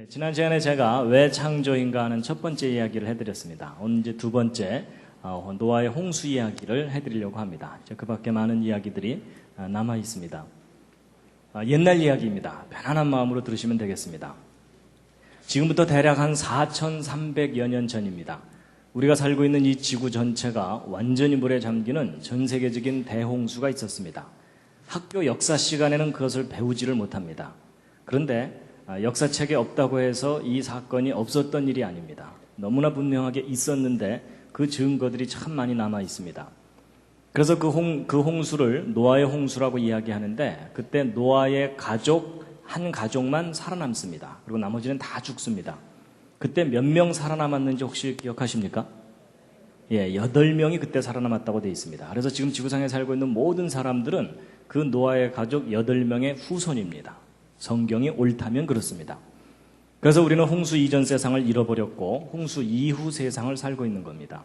지난 시간에 제가 왜 창조인가 하는 첫 번째 이야기를 해드렸습니다. 오늘 이제 두 번째 노아의 홍수 이야기를 해드리려고 합니다. 그 밖에 많은 이야기들이 남아 있습니다. 옛날 이야기입니다. 편안한 마음으로 들으시면 되겠습니다. 지금부터 대략 한 4,300여 년 전입니다. 우리가 살고 있는 이 지구 전체가 완전히 물에 잠기는 전 세계적인 대홍수가 있었습니다. 학교 역사 시간에는 그것을 배우지를 못합니다. 그런데 역사책에 없다고 해서 이 사건이 없었던 일이 아닙니다. 너무나 분명하게 있었는데 그 증거들이 참 많이 남아 있습니다. 그래서 그 홍수를 노아의 홍수라고 이야기하는데 그때 노아의 가족, 한 가족만 살아남습니다. 그리고 나머지는 다 죽습니다. 그때 몇 명 살아남았는지 혹시 기억하십니까? 8명이 그때 살아남았다고 되어 있습니다. 그래서 지금 지구상에 살고 있는 모든 사람들은 그 노아의 가족 8명의 후손입니다. 성경이 옳다면 그렇습니다. 그래서 우리는 홍수 이전 세상을 잃어버렸고 홍수 이후 세상을 살고 있는 겁니다.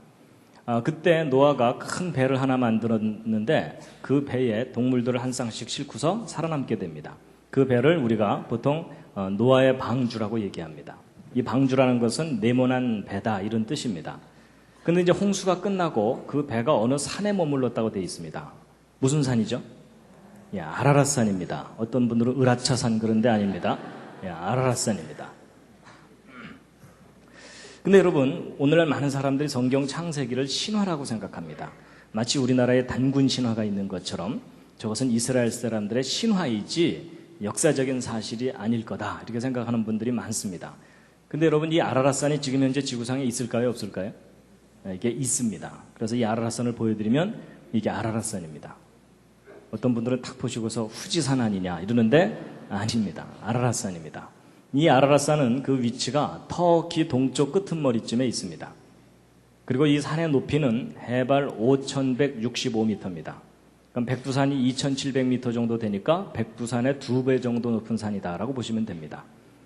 그때 노아가 큰 배를 하나 만들었는데 그 배에 동물들을 한 쌍씩 싣고서 살아남게 됩니다. 그 배를 우리가 보통 노아의 방주라고 얘기합니다. 이 방주라는 것은 네모난 배다 이런 뜻입니다. 그런데 이제 홍수가 끝나고 그 배가 어느 산에 머물렀다고 되어 있습니다. 무슨 산이죠? 아라랏산입니다. 어떤 분들은 으라차산 그런 데 아닙니다. 아라랏산입니다. 근데 여러분, 오늘날 많은 사람들이 성경 창세기를 신화라고 생각합니다. 마치 우리나라에 단군 신화가 있는 것처럼 저것은 이스라엘 사람들의 신화이지 역사적인 사실이 아닐 거다 이렇게 생각하는 분들이 많습니다. 근데 여러분, 이 아라랏산이 지금 현재 지구상에 있을까요? 없을까요? 이게 있습니다. 그래서 이 아라랏산을 보여드리면 이게 아라랏산입니다. 어떤 분들은 탁 보시고서 후지산 아니냐 이러는데 아닙니다. 아라랏산입니다. 이 아라랏산은 그 위치가 터키 동쪽 끄트머리쯤에 있습니다. 그리고 이 산의 높이는 해발 5,165m입니다. 그럼 백두산이 2,700m 정도 되니까 백두산의 2배 정도 높은 산이다라고 보시면 됩니다.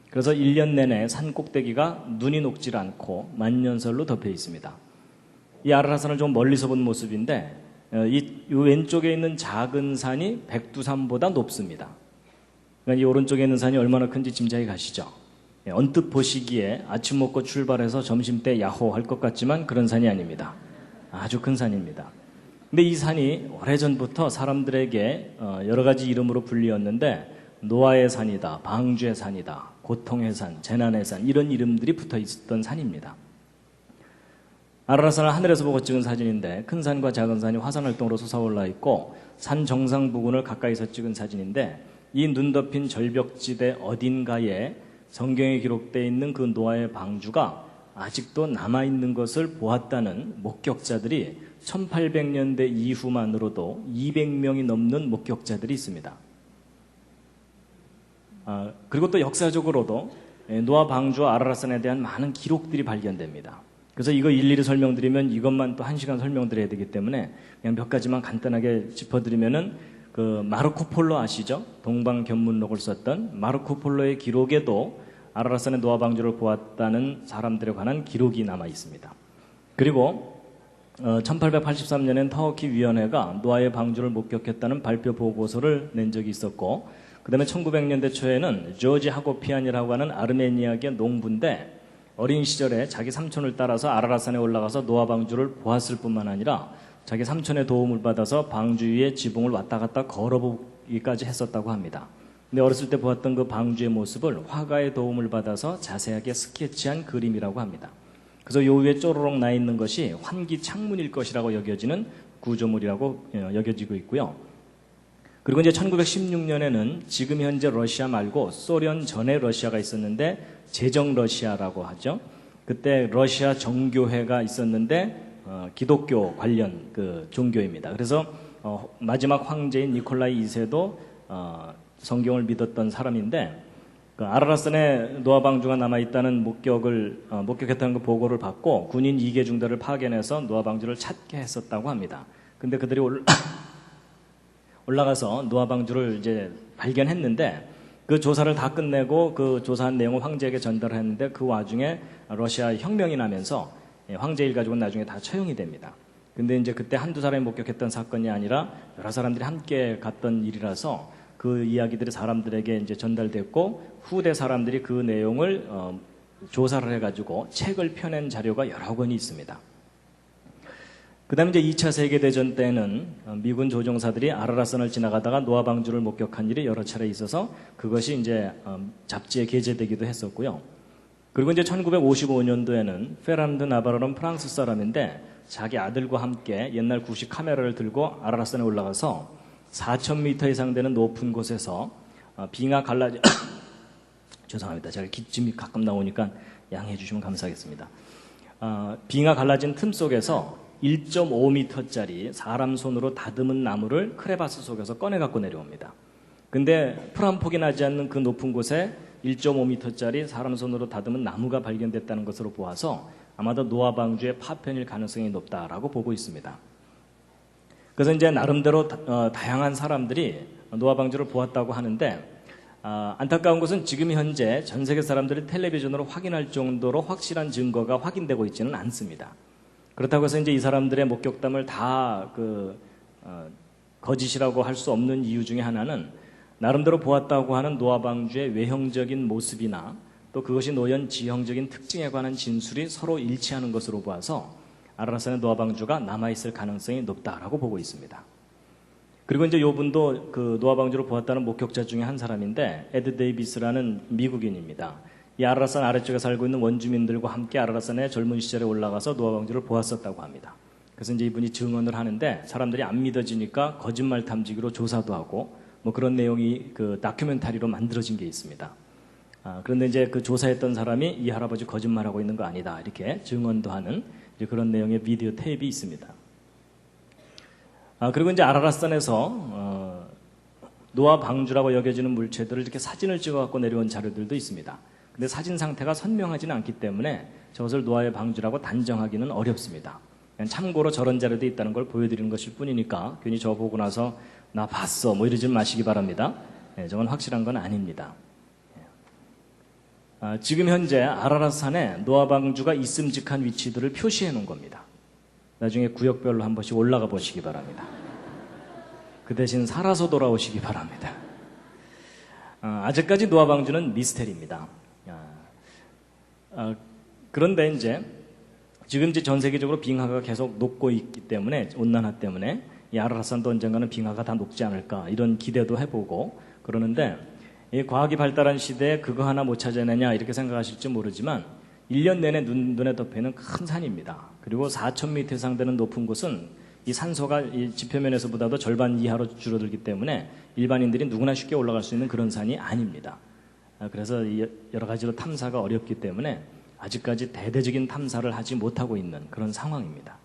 그래서 1년 내내 산 꼭대기가 눈이 녹질 않고 만년설로 덮여 있습니다. 이 아라랏산을 좀 멀리서 본 모습인데 이 왼쪽에 있는 작은 산이 백두산보다 높습니다. 그러니까 이 오른쪽에 있는 산이 얼마나 큰지 짐작이 가시죠? 언뜻 보시기에 아침 먹고 출발해서 점심때 야호 할 것 같지만 그런 산이 아닙니다. 아주 큰 산입니다. 근데 이 산이 오래전부터 사람들에게 여러 가지 이름으로 불리었는데 노아의 산이다, 방주의 산이다, 고통의 산, 재난의 산 이런 이름들이 붙어 있었던 산입니다. 아라랏산을 하늘에서 보고 찍은 사진인데 큰 산과 작은 산이 화산활동으로 솟아올라 있고 산 정상 부근을 가까이서 찍은 사진인데 이 눈 덮인 절벽지대 어딘가에 성경에 기록되어 있는 그 노아의 방주가 아직도 남아있는 것을 보았다는 목격자들이 1800년대 이후만으로도 200명이 넘는 목격자들이 있습니다. 그리고 또 역사적으로도 노아 방주와 아라랏산에 대한 많은 기록들이 발견됩니다. 그래서 이거 일일이 설명드리면 이것만 또 1시간 설명드려야 되기 때문에 그냥 몇 가지만 간단하게 짚어드리면은 그 마르코 폴로 아시죠? 동방견문록을 썼던 마르코 폴로의 기록에도 아라랏산의 노아 방주를 보았다는 사람들에 관한 기록이 남아 있습니다. 그리고 1883년엔 터키 위원회가 노아의 방주를 목격했다는 발표 보고서를 낸 적이 있었고 그 다음에 1900년대 초에는 조지 하고피안이라고 하는 아르메니아계 농부인데 어린 시절에 자기 삼촌을 따라서 아라랏산에 올라가서 노아 방주를 보았을 뿐만 아니라 자기 삼촌의 도움을 받아서 방주 위에 지붕을 왔다 갔다 걸어보기까지 했었다고 합니다. 근데 어렸을 때 보았던 그 방주의 모습을 화가의 도움을 받아서 자세하게 스케치한 그림이라고 합니다. 그래서 요 위에 쪼로록 나 있는 것이 환기 창문일 것이라고 여겨지는 구조물이라고 여겨지고 있고요. 그리고 이제 1916년에는 지금 현재 러시아 말고 소련 전에 러시아가 있었는데 제정 러시아라고 하죠. 그때 러시아 정교회가 있었는데 기독교 관련 그 종교입니다. 그래서 마지막 황제인 니콜라이 2세도 성경을 믿었던 사람인데 그 아라랏산에 노아 방주가 남아있다는 목격했다는 그 보고를 받고 군인 2개 중대를 파견해서 노아 방주를 찾게 했었다고 합니다. 근데 그들이 올라가서 노아 방주를 이제 발견했는데 그 조사를 다 끝내고 그 조사한 내용을 황제에게 전달했는데 그 와중에 러시아 혁명이 나면서 황제 일가족은 나중에 다 처형이 됩니다. 근데 이제 그때 한두 사람이 목격했던 사건이 아니라 여러 사람들이 함께 갔던 일이라서 그 이야기들이 사람들에게 이제 전달됐고 후대 사람들이 그 내용을 조사를 해가지고 책을 펴낸 자료가 여러 권이 있습니다. 그 다음에 이제 2차 세계대전 때는 미군 조종사들이 아라라산을 지나가다가 노아 방주를 목격한 일이 여러 차례 있어서 그것이 이제 잡지에 게재되기도 했었고요. 그리고 이제 1955년도에는 페란드 나바로는 프랑스 사람인데 자기 아들과 함께 옛날 구식 카메라를 들고 아라라산에 올라가서 4,000m 이상 되는 높은 곳에서 빙하 갈라진 죄송합니다. 제가 기침이 가끔 나오니까 양해해 주시면 감사하겠습니다. 빙하 갈라진 틈 속에서 1.5m짜리 사람 손으로 다듬은 나무를 크레바스 속에서 꺼내 갖고 내려옵니다. 근데 풀 한 폭이 나지 않는 그 높은 곳에 1.5m짜리 사람 손으로 다듬은 나무가 발견됐다는 것으로 보아서 아마도 노아 방주의 파편일 가능성이 높다라고 보고 있습니다. 그래서 이제 나름대로 다양한 사람들이 노아 방주를 보았다고 하는데 안타까운 것은 지금 현재 전 세계 사람들이 텔레비전으로 확인할 정도로 확실한 증거가 확인되고 있지는 않습니다. 그렇다고 해서 이제 이 사람들의 목격담을 다 거짓이라고 할 수 없는 이유 중에 하나는 나름대로 보았다고 하는 노아 방주의 외형적인 모습이나 또 그것이 노연 지형적인 특징에 관한 진술이 서로 일치하는 것으로 보아서 아라라산의 노아 방주가 남아있을 가능성이 높다라고 보고 있습니다. 그리고 이제 이분도 그 노아 방주를 보았다는 목격자 중에 한 사람인데 에드 데이비스라는 미국인입니다. 이 아라라산 아래쪽에 살고 있는 원주민들과 함께 아라라산에 젊은 시절에 올라가서 노아 방주를 보았었다고 합니다. 그래서 이제 이분이 증언을 하는데 사람들이 안 믿어지니까 거짓말 탐지기로 조사도 하고 뭐 그런 내용이 그 다큐멘터리로 만들어진 게 있습니다. 그런데 이제 그 조사했던 사람이 이 할아버지 거짓말하고 있는 거 아니다 이렇게 증언도 하는 이제 그런 내용의 비디오 테이프가 있습니다. 그리고 이제 아라라산에서 노아 방주라고 여겨지는 물체들을 이렇게 사진을 찍어 갖고 내려온 자료들도 있습니다. 근데 사진 상태가 선명하지는 않기 때문에 저것을 노아의 방주라고 단정하기는 어렵습니다. 그냥 참고로 저런 자료도 있다는 걸 보여드리는 것일 뿐이니까 괜히 저 보고 나서 나 봤어 뭐 이러지 마시기 바랍니다. 저건 확실한 건 아닙니다. 지금 현재 아라라산에 노아 방주가 있음직한 위치들을 표시해 놓은 겁니다. 나중에 구역별로 한 번씩 올라가 보시기 바랍니다. 그 대신 살아서 돌아오시기 바랍니다. 아직까지 노아 방주는 미스테리입니다. 그런데 이제 지금 이제 전 세계적으로 빙하가 계속 녹고 있기 때문에 온난화 때문에 이 아라라산도 언젠가는 빙하가 다 녹지 않을까 이런 기대도 해보고 그러는데 이 과학이 발달한 시대에 그거 하나 못 찾아내냐 이렇게 생각하실지 모르지만 1년 내내 눈에 덮여있는 큰 산입니다. 그리고 4,000m 이상 되는 높은 곳은 이 산소가 이 지표면에서보다도 절반 이하로 줄어들기 때문에 일반인들이 누구나 쉽게 올라갈 수 있는 그런 산이 아닙니다. 그래서 여러 가지로 탐사가 어렵기 때문에 아직까지 대대적인 탐사를 하지 못하고 있는 그런 상황입니다.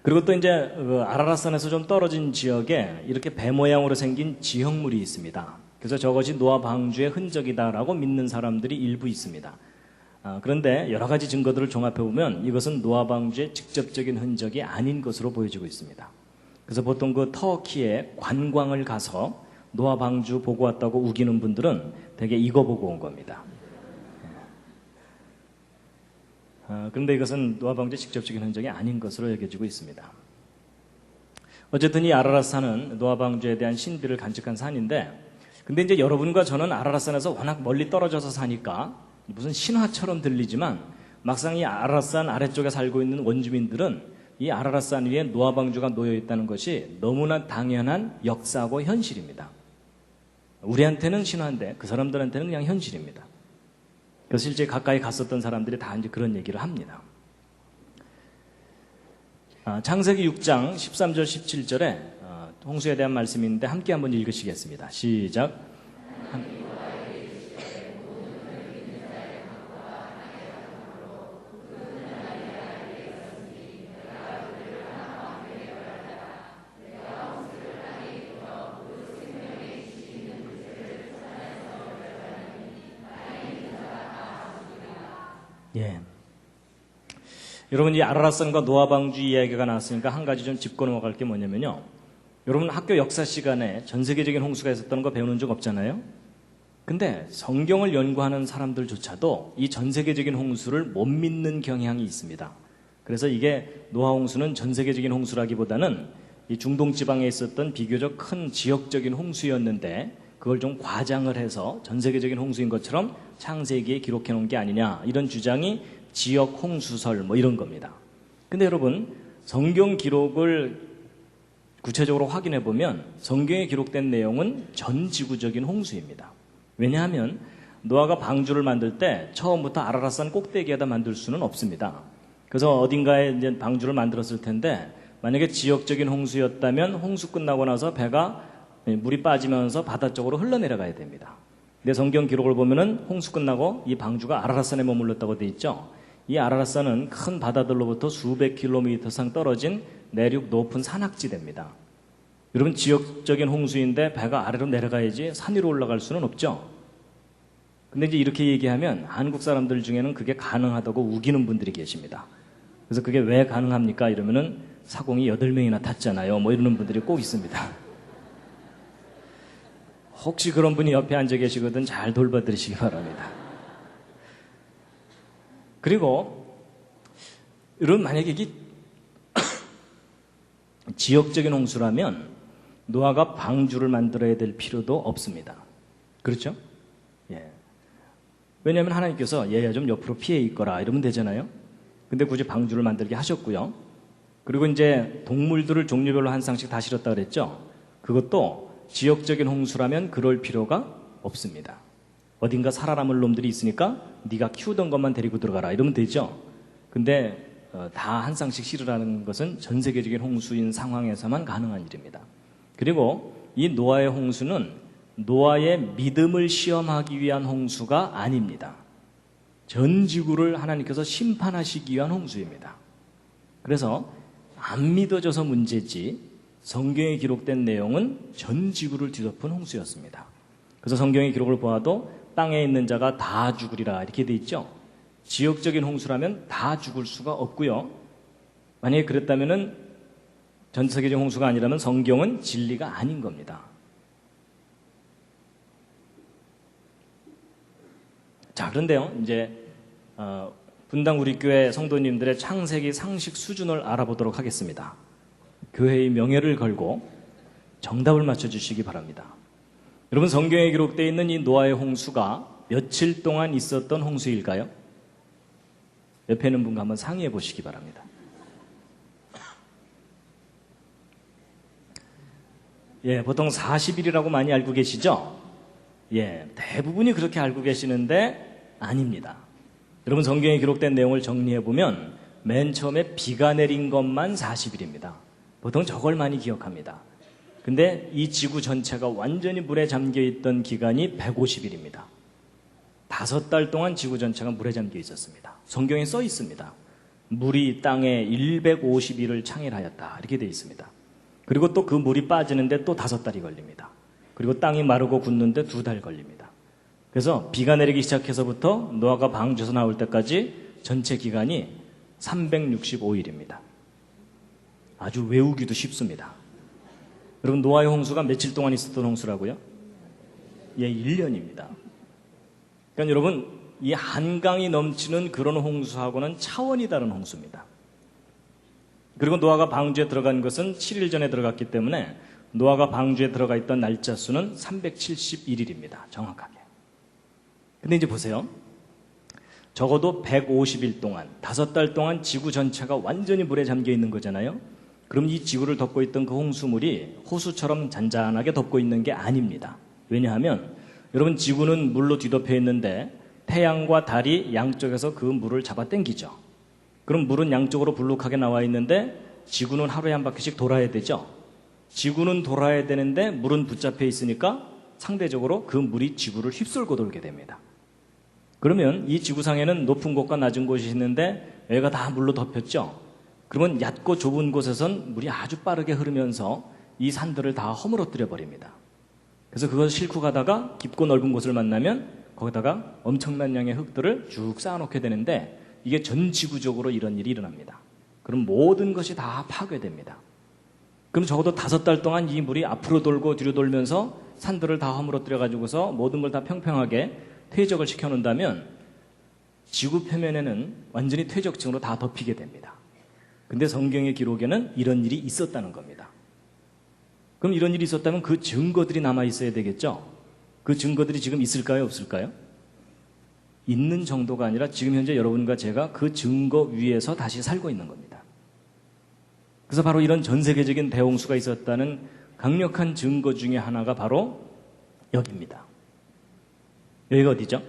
그리고 또 이제 아라라산에서 좀 떨어진 지역에 이렇게 배 모양으로 생긴 지형물이 있습니다. 그래서 저것이 노아 방주의 흔적이다라고 믿는 사람들이 일부 있습니다. 그런데 여러 가지 증거들을 종합해 보면 이것은 노아 방주의 직접적인 흔적이 아닌 것으로 보여지고 있습니다. 그래서 보통 그 터키에 관광을 가서 노아 방주 보고 왔다고 우기는 분들은 대개 이거 보고 온 겁니다. 그런데 이것은 노아 방주의 직접적인 흔적이 아닌 것으로 여겨지고 있습니다. 어쨌든 이 아라라산은 노아 방주에 대한 신비를 간직한 산인데 근데 이제 여러분과 저는 아라라산에서 워낙 멀리 떨어져서 사니까 무슨 신화처럼 들리지만 막상 이 아라라산 아래쪽에 살고 있는 원주민들은 이 아라라산 위에 노아 방주가 놓여 있다는 것이 너무나 당연한 역사고 현실입니다. 우리한테는 신화인데 그 사람들한테는 그냥 현실입니다. 그래서 실제 가까이 갔었던 사람들이 다 이제 그런 얘기를 합니다. 창세기 6장 13절 17절에 홍수에 대한 말씀이 있는데 함께 한번 읽으시겠습니다. 시작. 예. 여러분 이 아라라산과 노아 방주 이야기가 나왔으니까 한 가지 좀 짚고 넘어갈 게 뭐냐면요. 여러분 학교 역사 시간에 전 세계적인 홍수가 있었다는 거 배우는 적 없잖아요. 근데 성경을 연구하는 사람들조차도 이 전 세계적인 홍수를 못 믿는 경향이 있습니다. 그래서 이게 노아 홍수는 전 세계적인 홍수라기보다는 이 중동 지방에 있었던 비교적 큰 지역적인 홍수였는데 그걸 좀 과장을 해서 전 세계적인 홍수인 것처럼 창세기에 기록해 놓은 게 아니냐, 이런 주장이 지역 홍수설 뭐 이런 겁니다. 근데 여러분, 성경 기록을 구체적으로 확인해 보면 성경에 기록된 내용은 전 지구적인 홍수입니다. 왜냐하면 노아가 방주를 만들 때 처음부터 아라랏산 꼭대기에다 만들 수는 없습니다. 그래서 어딘가에 이제 방주를 만들었을 텐데, 만약에 지역적인 홍수였다면 홍수 끝나고 나서 배가 물이 빠지면서 바다 쪽으로 흘러내려가야 됩니다. 근데 성경 기록을 보면은 홍수 끝나고 이 방주가 아라랏산에 머물렀다고 돼 있죠. 이 아라랏산은 큰 바다들로부터 수백 킬로미터 상 떨어진 내륙 높은 산악지대입니다. 여러분, 지역적인 홍수인데 배가 아래로 내려가야지 산 위로 올라갈 수는 없죠. 근데 이제 이렇게 얘기하면 한국 사람들 중에는 그게 가능하다고 우기는 분들이 계십니다. 그래서 그게 왜 가능합니까? 이러면은 사공이 8명이나 탔잖아요. 뭐 이러는 분들이 꼭 있습니다. 혹시 그런 분이 옆에 앉아 계시거든 잘 돌봐드리시기 바랍니다. 그리고 여러분, 만약에 이게 지역적인 홍수라면 노아가 방주를 만들어야 될 필요도 없습니다. 그렇죠? 예. 왜냐하면 하나님께서 얘야 좀 옆으로 피해 있거라 이러면 되잖아요. 근데 굳이 방주를 만들게 하셨고요. 그리고 이제 동물들을 종류별로 한 쌍씩 다 실었다 그랬죠. 그것도 지역적인 홍수라면 그럴 필요가 없습니다. 어딘가 살아남을 놈들이 있으니까 네가 키우던 것만 데리고 들어가라 이러면 되죠. 근데 다 한 쌍씩 실으라는 것은 전 세계적인 홍수인 상황에서만 가능한 일입니다. 그리고 이 노아의 홍수는 노아의 믿음을 시험하기 위한 홍수가 아닙니다. 전 지구를 하나님께서 심판하시기 위한 홍수입니다. 그래서 안 믿어져서 문제지 성경에 기록된 내용은 전 지구를 뒤덮은 홍수였습니다. 그래서 성경의 기록을 보아도 땅에 있는 자가 다 죽으리라 이렇게 돼 있죠. 지역적인 홍수라면 다 죽을 수가 없고요. 만약에 그랬다면은 전 세계적 홍수가 아니라면 성경은 진리가 아닌 겁니다. 자, 그런데요, 이제 분당 우리 교회 성도님들의 창세기 상식 수준을 알아보도록 하겠습니다. 교회의 명예를 걸고 정답을 맞춰주시기 바랍니다. 여러분, 성경에 기록되어 있는 이 노아의 홍수가 며칠 동안 있었던 홍수일까요? 옆에 있는 분과 한번 상의해 보시기 바랍니다. 예, 보통 40일이라고 많이 알고 계시죠? 예, 대부분이 그렇게 알고 계시는데 아닙니다. 여러분, 성경에 기록된 내용을 정리해 보면 맨 처음에 비가 내린 것만 40일입니다. 보통 저걸 많이 기억합니다. 근데 이 지구 전체가 완전히 물에 잠겨 있던 기간이 150일입니다. 5달 동안 지구 전체가 물에 잠겨 있었습니다. 성경에 써 있습니다. 물이 땅에 150일을 창일하였다 이렇게 되어 있습니다. 그리고 또 그 물이 빠지는데 또 5달이 걸립니다. 그리고 땅이 마르고 굳는데 2달 걸립니다. 그래서 비가 내리기 시작해서부터 노아가 방주에서 나올 때까지 전체 기간이 365일입니다. 아주 외우기도 쉽습니다. 여러분, 노아의 홍수가 며칠 동안 있었던 홍수라고요? 예, 1년입니다. 그러니까 여러분, 이 한강이 넘치는 그런 홍수하고는 차원이 다른 홍수입니다. 그리고 노아가 방주에 들어간 것은 7일 전에 들어갔기 때문에 노아가 방주에 들어가 있던 날짜 수는 371일입니다. 정확하게. 근데 이제 보세요. 적어도 150일 동안, 5달 동안 지구 전체가 완전히 물에 잠겨 있는 거잖아요. 그럼 이 지구를 덮고 있던 그 홍수물이 호수처럼 잔잔하게 덮고 있는 게 아닙니다. 왜냐하면 여러분, 지구는 물로 뒤덮여 있는데 태양과 달이 양쪽에서 그 물을 잡아당기죠. 그럼 물은 양쪽으로 불룩하게 나와 있는데 지구는 하루에 한 바퀴씩 돌아야 되죠. 지구는 돌아야 되는데 물은 붙잡혀 있으니까 상대적으로 그 물이 지구를 휩쓸고 돌게 됩니다. 그러면 이 지구상에는 높은 곳과 낮은 곳이 있는데 여기가 다 물로 덮였죠. 그러면 얕고 좁은 곳에선 물이 아주 빠르게 흐르면서 이 산들을 다 허물어뜨려 버립니다. 그래서 그것을 싣고 가다가 깊고 넓은 곳을 만나면 거기다가 엄청난 양의 흙들을 쭉 쌓아놓게 되는데 이게 전 지구적으로 이런 일이 일어납니다. 그럼 모든 것이 다 파괴됩니다. 그럼 적어도 5달 동안 이 물이 앞으로 돌고 뒤로 돌면서 산들을 다 허물어뜨려 가지고서 모든 걸 다 평평하게 퇴적을 시켜놓는다면 지구 표면에는 완전히 퇴적층으로 다 덮이게 됩니다. 근데 성경의 기록에는 이런 일이 있었다는 겁니다. 그럼 이런 일이 있었다면 그 증거들이 남아 있어야 되겠죠? 그 증거들이 지금 있을까요? 없을까요? 있는 정도가 아니라 지금 현재 여러분과 제가 그 증거 위에서 다시 살고 있는 겁니다. 그래서 바로 이런 전 세계적인 대홍수가 있었다는 강력한 증거 중에 하나가 바로 여기입니다. 여기가 어디죠?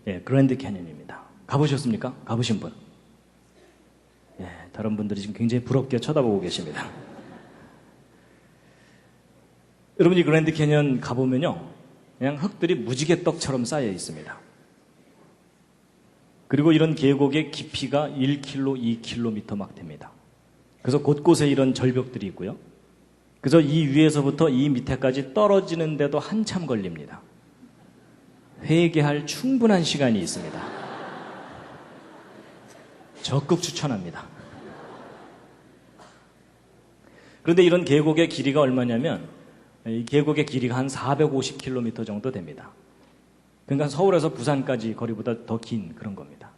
예, 그랜드 캐니언입니다. 가보셨습니까? 가보신 분? 예, 다른 분들이 지금 굉장히 부럽게 쳐다보고 계십니다. 여러분이 그랜드 캐니언 가보면요, 그냥 흙들이 무지개떡처럼 쌓여 있습니다. 그리고 이런 계곡의 깊이가 1km, 2km 막 됩니다. 그래서 곳곳에 이런 절벽들이 있고요. 그래서 이 위에서부터 이 밑에까지 떨어지는데도 한참 걸립니다. 회개할 충분한 시간이 있습니다. 적극 추천합니다. 그런데 이런 계곡의 길이가 얼마냐면 이 계곡의 길이가 한 450km 정도 됩니다. 그러니까 서울에서 부산까지 거리보다 더 긴 그런 겁니다.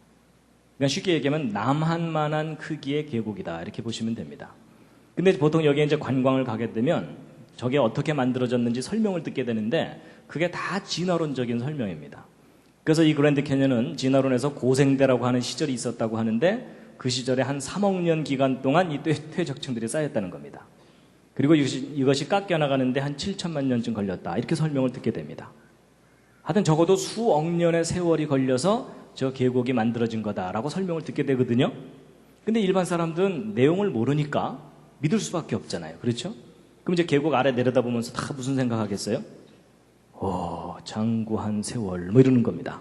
그러니까 쉽게 얘기하면 남한만한 크기의 계곡이다 이렇게 보시면 됩니다. 근데 보통 여기에 이제 관광을 가게 되면 저게 어떻게 만들어졌는지 설명을 듣게 되는데 그게 다 진화론적인 설명입니다. 그래서 이 그랜드 캐니언은 진화론에서 고생대라고 하는 시절이 있었다고 하는데 그 시절에 한 3억 년 기간 동안 이 퇴적층들이 쌓였다는 겁니다. 그리고 이것이 깎여나가는데 한 7천만 년쯤 걸렸다 이렇게 설명을 듣게 됩니다. 하여튼 적어도 수억 년의 세월이 걸려서 저 계곡이 만들어진 거다라고 설명을 듣게 되거든요. 근데 일반 사람들은 내용을 모르니까 믿을 수밖에 없잖아요. 그렇죠? 그럼 이제 계곡 아래 내려다보면서 다 무슨 생각하겠어요? 장구한 세월 뭐 이러는 겁니다.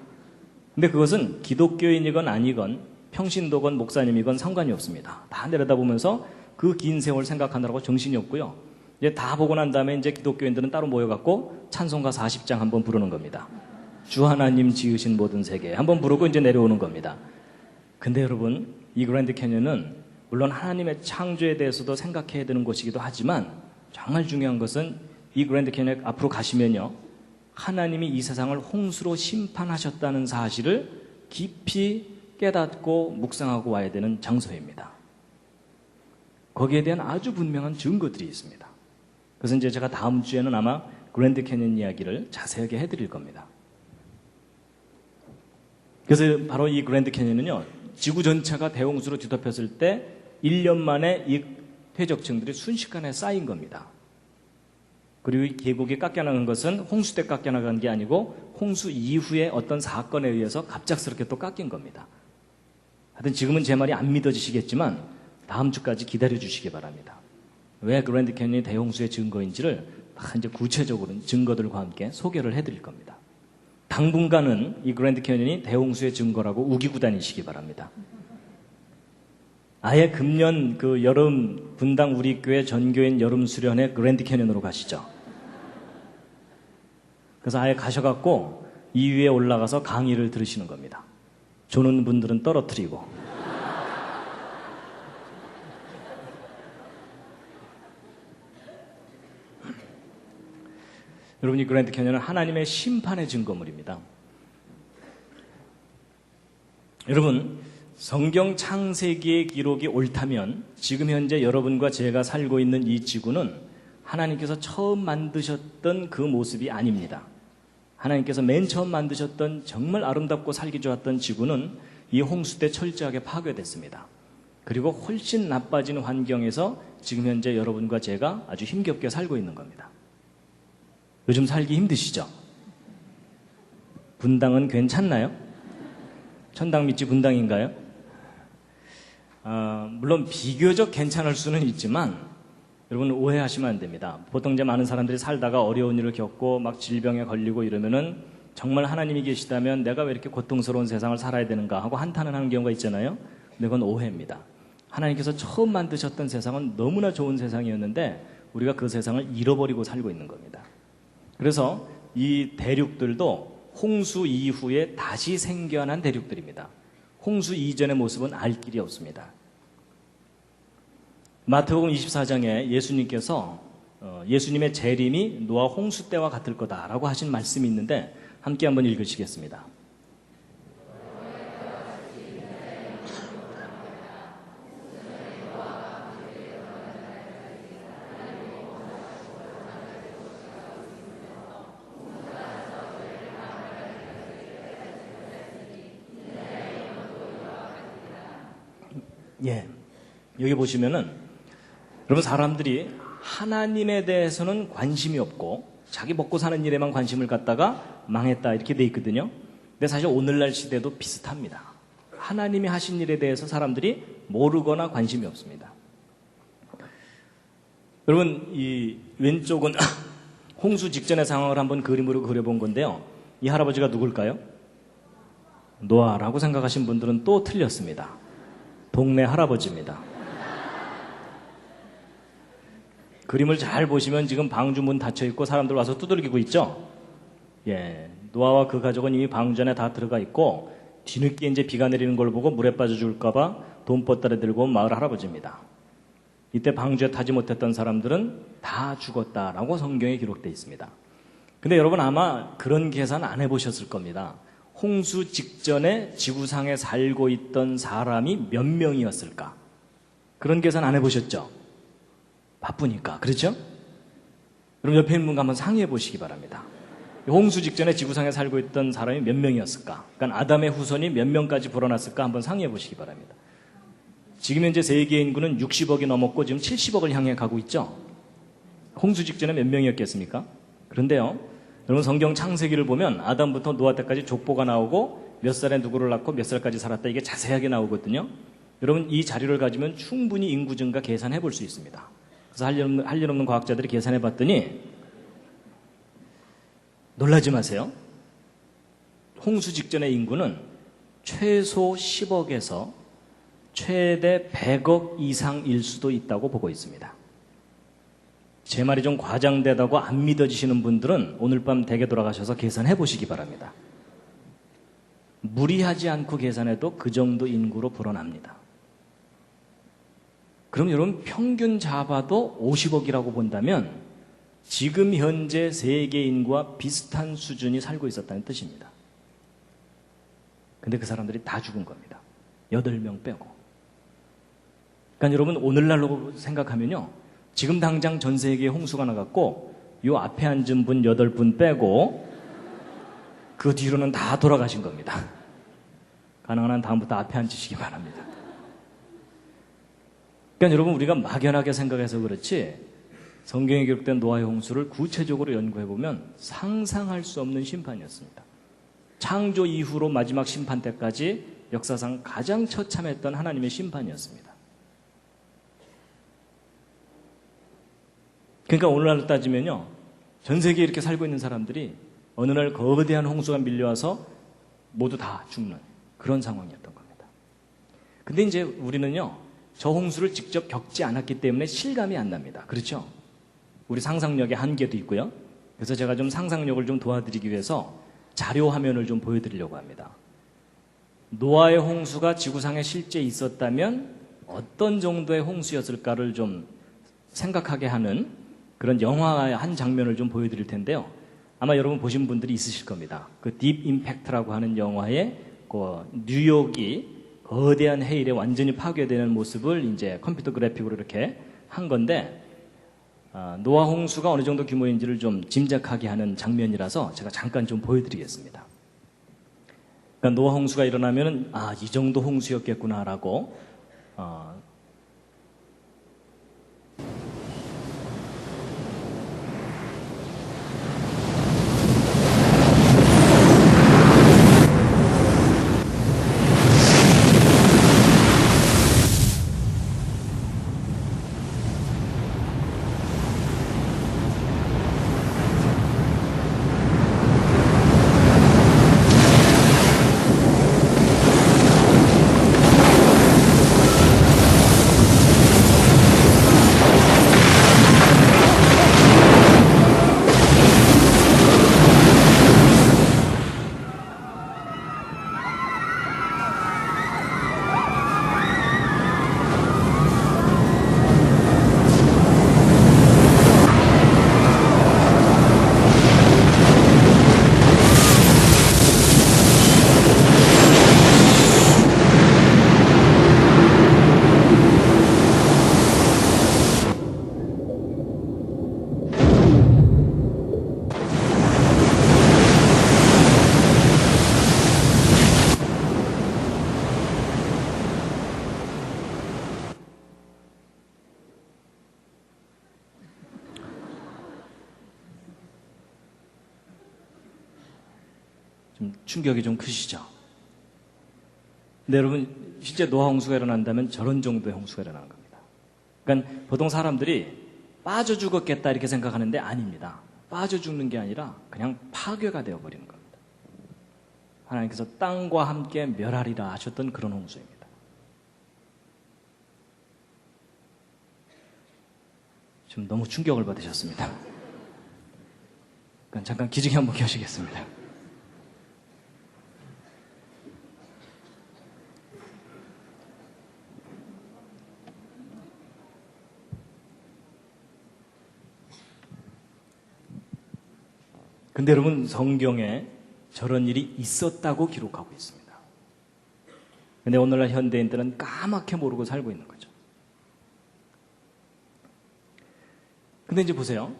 근데 그것은 기독교인이건 아니건 평신도건 목사님이건 상관이 없습니다. 다 내려다보면서 그 긴 세월 생각하느라고 정신이 없고요. 이제 다 보고 난 다음에 이제 기독교인들은 따로 모여갖고 찬송가 40장 한번 부르는 겁니다. 주 하나님 지으신 모든 세계 한번 부르고 이제 내려오는 겁니다. 근데 여러분, 이 그랜드 캐니언은 물론 하나님의 창조에 대해서도 생각해야 되는 곳이기도 하지만 정말 중요한 것은 이 그랜드 캐니언 앞으로 가시면요, 하나님이 이 세상을 홍수로 심판하셨다는 사실을 깊이 깨닫고 묵상하고 와야 되는 장소입니다. 거기에 대한 아주 분명한 증거들이 있습니다. 그래서 이제 제가 다음 주에는 아마 그랜드 캐니언 이야기를 자세하게 해드릴 겁니다. 그래서 바로 이 그랜드 캐니언은요, 지구 전체가 대홍수로 뒤덮였을 때 1년 만에 이 퇴적층들이 순식간에 쌓인 겁니다. 그리고 이 계곡이 깎여나간 것은 홍수 때 깎여나간 게 아니고 홍수 이후에 어떤 사건에 의해서 갑작스럽게 또 깎인 겁니다. 하여튼 지금은 제 말이 안 믿어지시겠지만 다음 주까지 기다려 주시기 바랍니다. 왜 그랜드 캐니언이 대홍수의 증거인지를 이제 구체적으로 증거들과 함께 소개를 해드릴 겁니다. 당분간은 이 그랜드 캐니언이 대홍수의 증거라고 우기고 다니시기 바랍니다. 아예 금년 그 여름 분당 우리 교회 전교인 여름 수련회 그랜드 캐니언으로 가시죠. 그래서 아예 가셔갖고 이 위에 올라가서 강의를 들으시는 겁니다. 조는 분들은 떨어뜨리고. 여러분, 이 그랜드 캐니언은 하나님의 심판의 증거물입니다. 여러분, 성경 창세기의 기록이 옳다면 지금 현재 여러분과 제가 살고 있는 이 지구는 하나님께서 처음 만드셨던 그 모습이 아닙니다. 하나님께서 맨 처음 만드셨던 정말 아름답고 살기 좋았던 지구는 이 홍수 때 철저하게 파괴됐습니다. 그리고 훨씬 나빠진 환경에서 지금 현재 여러분과 제가 아주 힘겹게 살고 있는 겁니다. 요즘 살기 힘드시죠? 분당은 괜찮나요? 천당 밑지 분당인가요? 물론 비교적 괜찮을 수는 있지만 여러분 오해하시면 안 됩니다. 보통 이제 많은 사람들이 살다가 어려운 일을 겪고 막 질병에 걸리고 이러면은 정말 하나님이 계시다면 내가 왜 이렇게 고통스러운 세상을 살아야 되는가 하고 한탄을 하는 경우가 있잖아요. 근데 그건 오해입니다. 하나님께서 처음 만드셨던 세상은 너무나 좋은 세상이었는데 우리가 그 세상을 잃어버리고 살고 있는 겁니다. 그래서 이 대륙들도 홍수 이후에 다시 생겨난 대륙들입니다. 홍수 이전의 모습은 알 길이 없습니다. 마태복음 24장에 예수님께서 예수님의 재림이 노아 홍수 때와 같을 거다라고 하신 말씀이 있는데 함께 한번 읽으시겠습니다. 예. 여기 보시면은 여러분 사람들이 하나님에 대해서는 관심이 없고 자기 먹고 사는 일에만 관심을 갖다가 망했다 이렇게 돼 있거든요. 근데 사실 오늘날 시대도 비슷합니다. 하나님이 하신 일에 대해서 사람들이 모르거나 관심이 없습니다. 여러분 이 왼쪽은 홍수 직전의 상황을 한번 그림으로 그려본 건데요. 이 할아버지가 누굴까요? 노아라고 생각하신 분들은 또 틀렸습니다. 동네 할아버지입니다. 그림을 잘 보시면 지금 방주 문 닫혀 있고 사람들 와서 두들기고 있죠? 예. 노아와 그 가족은 이미 방주 안에 다 들어가 있고 뒤늦게 이제 비가 내리는 걸 보고 물에 빠져 죽을까봐 돈보따리 들고 온 마을 할아버지입니다. 이때 방주에 타지 못했던 사람들은 다 죽었다라고 성경에 기록되어 있습니다. 근데 여러분 아마 그런 계산 안 해보셨을 겁니다. 홍수 직전에 지구상에 살고 있던 사람이 몇 명이었을까? 그런 계산 안 해보셨죠? 바쁘니까. 그렇죠? 그럼 옆에 있는 분과 한번 상의해 보시기 바랍니다. 홍수 직전에 지구상에 살고 있던 사람이 몇 명이었을까? 그러니까 아담의 후손이 몇 명까지 불어났을까? 한번 상의해 보시기 바랍니다. 지금 현재 세계 인구는 60억이 넘었고 지금 70억을 향해 가고 있죠? 홍수 직전에 몇 명이었겠습니까? 그런데요, 여러분 성경 창세기를 보면 아담부터 노아 때까지 족보가 나오고 몇 살에 누구를 낳고 몇 살까지 살았다 이게 자세하게 나오거든요. 여러분 이 자료를 가지면 충분히 인구 증가 계산해 볼 수 있습니다. 그래서 할 일 없는 과학자들이 계산해 봤더니 놀라지 마세요. 홍수 직전의 인구는 최소 10억에서 최대 100억 이상일 수도 있다고 보고 있습니다. 제 말이 좀 과장되다고 안 믿어지시는 분들은 오늘 밤 댁에 돌아가셔서 계산해 보시기 바랍니다. 무리하지 않고 계산해도 그 정도 인구로 불어납니다. 그럼 여러분 평균 잡아도 50억이라고 본다면 지금 현재 세계 인구와 비슷한 수준이 살고 있었다는 뜻입니다. 근데 그 사람들이 다 죽은 겁니다. 8명 빼고. 그러니까 여러분 오늘날로 생각하면요, 지금 당장 전 세계에 홍수가 나갔고 요 앞에 앉은 분 8분 빼고 그 뒤로는 다 돌아가신 겁니다. 가능한 한 다음부터 앞에 앉으시기 바랍니다. 그러니까 여러분 우리가 막연하게 생각해서 그렇지 성경에 기록된 노아의 홍수를 구체적으로 연구해보면 상상할 수 없는 심판이었습니다. 창조 이후로 마지막 심판 때까지 역사상 가장 처참했던 하나님의 심판이었습니다. 그러니까 오늘날로 따지면요, 전 세계에 이렇게 살고 있는 사람들이 어느 날 거대한 홍수가 밀려와서 모두 다 죽는 그런 상황이었던 겁니다. 근데 이제 우리는요, 저 홍수를 직접 겪지 않았기 때문에 실감이 안 납니다. 그렇죠? 우리 상상력의 한계도 있고요. 그래서 제가 좀 상상력을 좀 도와드리기 위해서 자료 화면을 좀 보여드리려고 합니다. 노아의 홍수가 지구상에 실제 있었다면 어떤 정도의 홍수였을까를 좀 생각하게 하는 그런 영화의 한 장면을 좀 보여드릴 텐데요. 아마 여러분 보신 분들이 있으실 겁니다. 그 딥 임팩트라고 하는 영화에 그 뉴욕이 거대한 해일에 완전히 파괴되는 모습을 이제 컴퓨터 그래픽으로 이렇게 한 건데, 노아 홍수가 어느 정도 규모인지를 좀 짐작하게 하는 장면이라서 제가 잠깐 좀 보여드리겠습니다. 그러니까 노아 홍수가 일어나면은 이 정도 홍수였겠구나라고 좀 충격이 좀 크시죠? 근데 여러분, 실제 노아 홍수가 일어난다면 저런 정도의 홍수가 일어나는 겁니다. 그러니까 보통 사람들이 빠져 죽었겠다 이렇게 생각하는데 아닙니다. 빠져 죽는 게 아니라 그냥 파괴가 되어버리는 겁니다. 하나님께서 땅과 함께 멸하리라 하셨던 그런 홍수입니다. 좀 너무 충격을 받으셨습니다. 그러니까 잠깐 기지개 한번 켜시겠습니다. 근데 여러분, 성경에 저런 일이 있었다고 기록하고 있습니다. 근데 오늘날 현대인들은 까맣게 모르고 살고 있는 거죠. 근데 이제 보세요.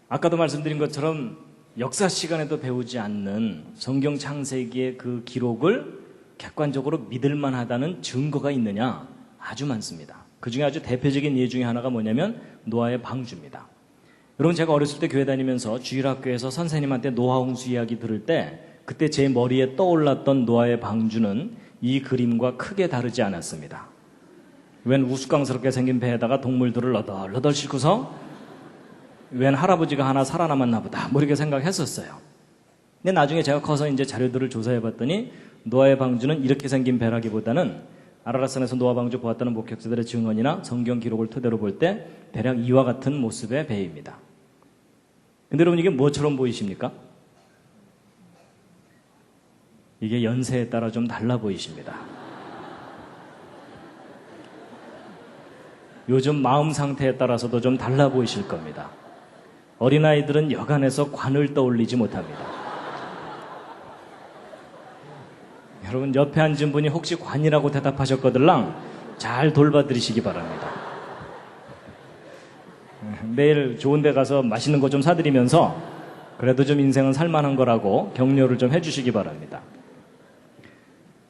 아까도 말씀드린 것처럼 역사 시간에도 배우지 않는 성경 창세기의 그 기록을 객관적으로 믿을만 하다는 증거가 있느냐? 아주 많습니다. 그 중에 아주 대표적인 예 중에 하나가 뭐냐면 노아의 방주입니다. 여러분, 제가 어렸을 때 교회 다니면서 주일학교에서 선생님한테 노아 홍수 이야기 들을 때 그때 제 머리에 떠올랐던 노아의 방주는 이 그림과 크게 다르지 않았습니다. 웬 우스꽝스럽게 생긴 배에다가 동물들을 너덜너덜 싣고서 웬 할아버지가 하나 살아남았나 보다 뭐 이렇게 생각했었어요. 근데 나중에 제가 커서 이제 자료들을 조사해 봤더니 노아의 방주는 이렇게 생긴 배라기보다는 아라랏산에서 노아 방주 보았다는 목격자들의 증언이나 성경 기록을 토대로 볼 때 대략 이와 같은 모습의 배입니다. 근데 여러분, 이게 뭐처럼 보이십니까? 이게 연세에 따라 좀 달라 보이십니다. 요즘 마음 상태에 따라서도 좀 달라 보이실 겁니다. 어린아이들은 여간에서 관을 떠올리지 못합니다. 여러분, 옆에 앉은 분이 혹시 관이라고 대답하셨거들랑 잘 돌봐드리시기 바랍니다. 내일 좋은 데 가서 맛있는 거 좀 사드리면서 그래도 좀 인생은 살만한 거라고 격려를 좀 해주시기 바랍니다.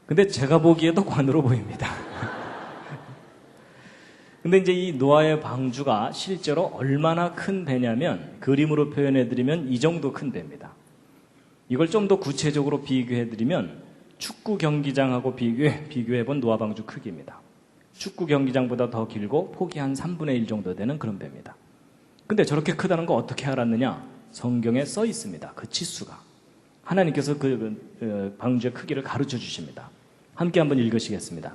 근데 제가 보기에도 관으로 보입니다. 근데 이제 이 노아의 방주가 실제로 얼마나 큰 배냐면 그림으로 표현해드리면 이 정도 큰 배입니다. 이걸 좀 더 구체적으로 비교해드리면 축구 경기장하고 비교해본 노아 방주 크기입니다. 축구 경기장보다 더 길고 폭이 한 3분의 1 정도 되는 그런 배입니다. 근데 저렇게 크다는 거 어떻게 알았느냐? 성경에 써 있습니다. 그 치수가. 하나님께서 그 방주의 크기를 가르쳐 주십니다. 함께 한번 읽으시겠습니다.